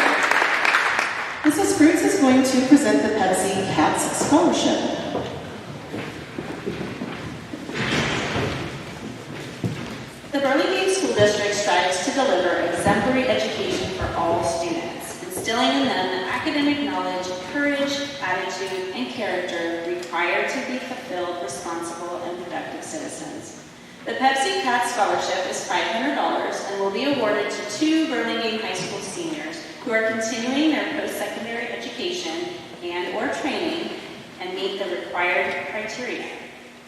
Mrs. Fruits is going to present the Pepsi Cats Scholarship. The Burlingame School District strives to deliver exemplary education for all students, instilling in them the academic knowledge, courage, attitude, and character required to be fulfilled, responsible, and productive citizens. The Pepsi Cat Scholarship is $500 and will be awarded to 2 Burlingame High School seniors who are continuing their post-secondary education and/or training and meet the required criteria.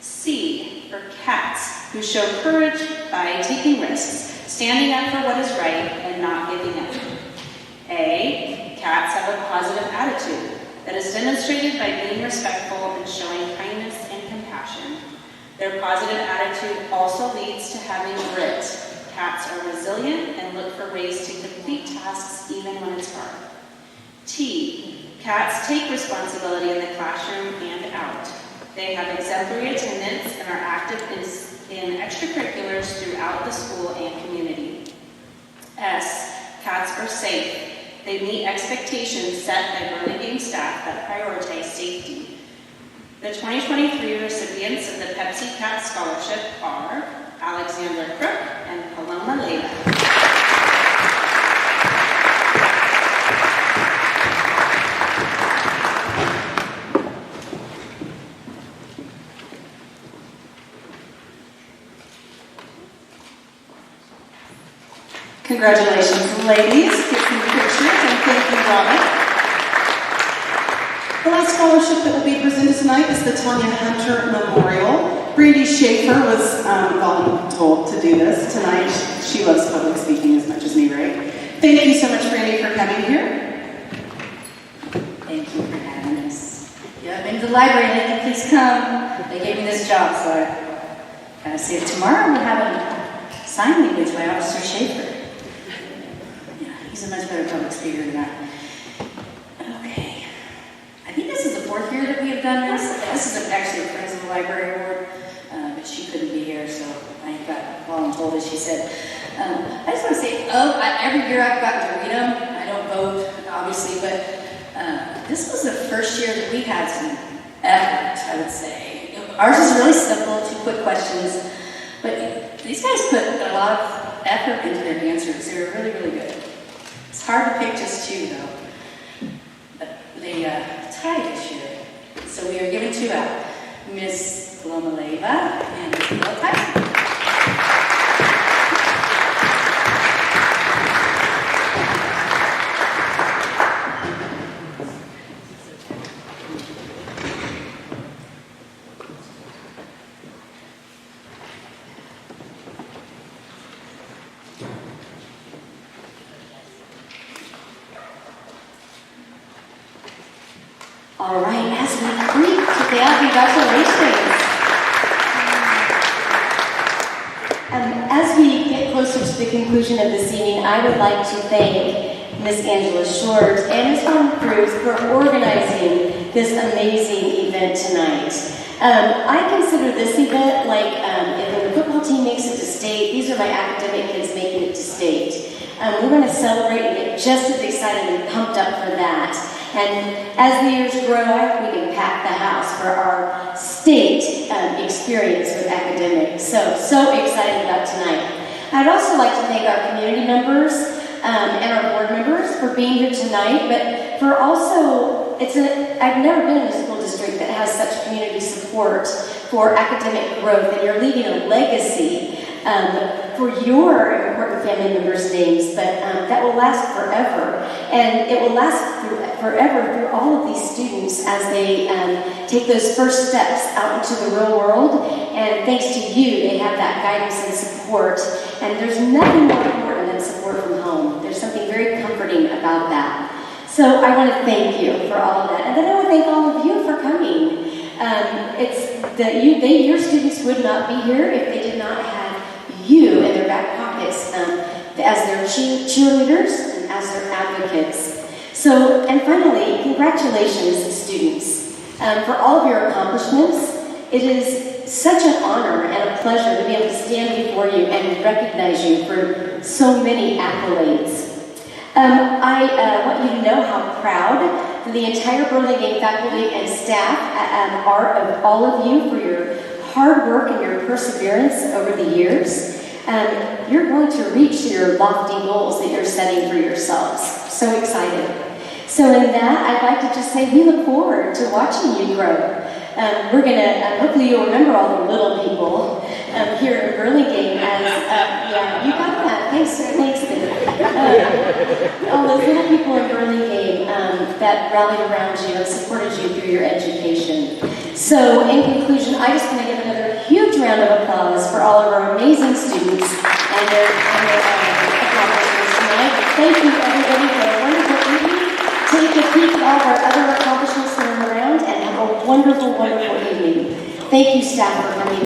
C, for cats who show courage by taking risks, standing up for what is right, and not giving up. A, cats have a positive attitude that is demonstrated by being respectful and showing kindness and compassion. Their positive attitude also leads to having grit. Cats are resilient and look for ways to complete tasks even when it's hard. T, cats take responsibility in the classroom and out. They have exemplary attendance and are active in extracurriculars throughout the school and community. S, cats are safe. They meet expectations set by Burlingame staff that prioritize safety. The 2023 recipients of the Pepsi Cat Scholarship are Alexander Crook and Paloma Leiva. Congratulations, ladies. Get some pictures, and thank you, Robin. The last scholarship that will be presented tonight is the Tanya Hunter Memorial. Brandy Schaefer was voluntold to do this tonight. She loves public speaking as much as me, right? Thank you so much, Brandy, for coming here. Thank you for having us. Yeah, I've been to the library lately. Please come. They gave me this job, so I gotta see it. Tomorrow we have a sign language by Officer Schaefer. Yeah, he's a much better public speaker than that. Okay. I think this is the 4th year that we have done this. This is actually a Friends of the Library Award, but she couldn't be here, so I got voluntold, as she said. I just want to say, every year I've gotten to read them. I don't vote, obviously, but this was the first year that we had some effort, I would say. Ours is really simple, 2 quick questions, but these guys put a lot of effort into their answers. They were really, really good. It's hard to pick just 2, though. But they tied this year. So we are giving 2 out. Miss Paloma Leiva and Isabella Tyson. All right, as we greet today, congratulations. And as we get closer closer to the conclusion of this evening, I would like to thank Miss Angela Short and Ms. Ron Cruz for organizing this amazing event tonight. I consider this event like if when the football team makes it to state, these are my academic kids making it to state. We're going to celebrate and get just as excited and pumped up for that. And as the years grow, I hope we can pack the house for our state experience with academics. So excited about tonight. I'd also like to thank our community members and our board members for being here tonight, but for also, I've never been in a school district that has such community support for academic growth, and you're leaving a legacy for your important family members' names, but that will last forever. And it will last forever through all of these students as they take those first steps out into the real world. And thanks to you, they have that guidance and support. And there's nothing more important than support from home. There's something very comforting about that. So I want to thank you for all of that. And then I want to thank all of you for coming. Your students would not be here if they did not have you in their back pockets as their cheerleaders and as their advocates. So, and finally, congratulations, students, for all of your accomplishments. It is such an honor and a pleasure to be able to stand before you and recognize you for so many accolades. I want you to know how proud the entire Burlingame faculty and staff are of all of you for your hard work and your perseverance over the years. You're going to reach your lofty goals that you're setting for yourselves. So excited. So in that, I'd like to just say we look forward to watching you grow. We're going to, hopefully you'll remember all the little people here in Burlingame as, yeah, you got that. Thanks, all those little people in Burlingame that rallied around you and supported you through your education. So in conclusion, I just want to give another huge round of applause for all of our amazing students and their accomplishments tonight. Thank you everybody for a wonderful evening. Take a peek at all of our other accomplishments that are around and have a wonderful, wonderful evening. Thank you, staff, for coming.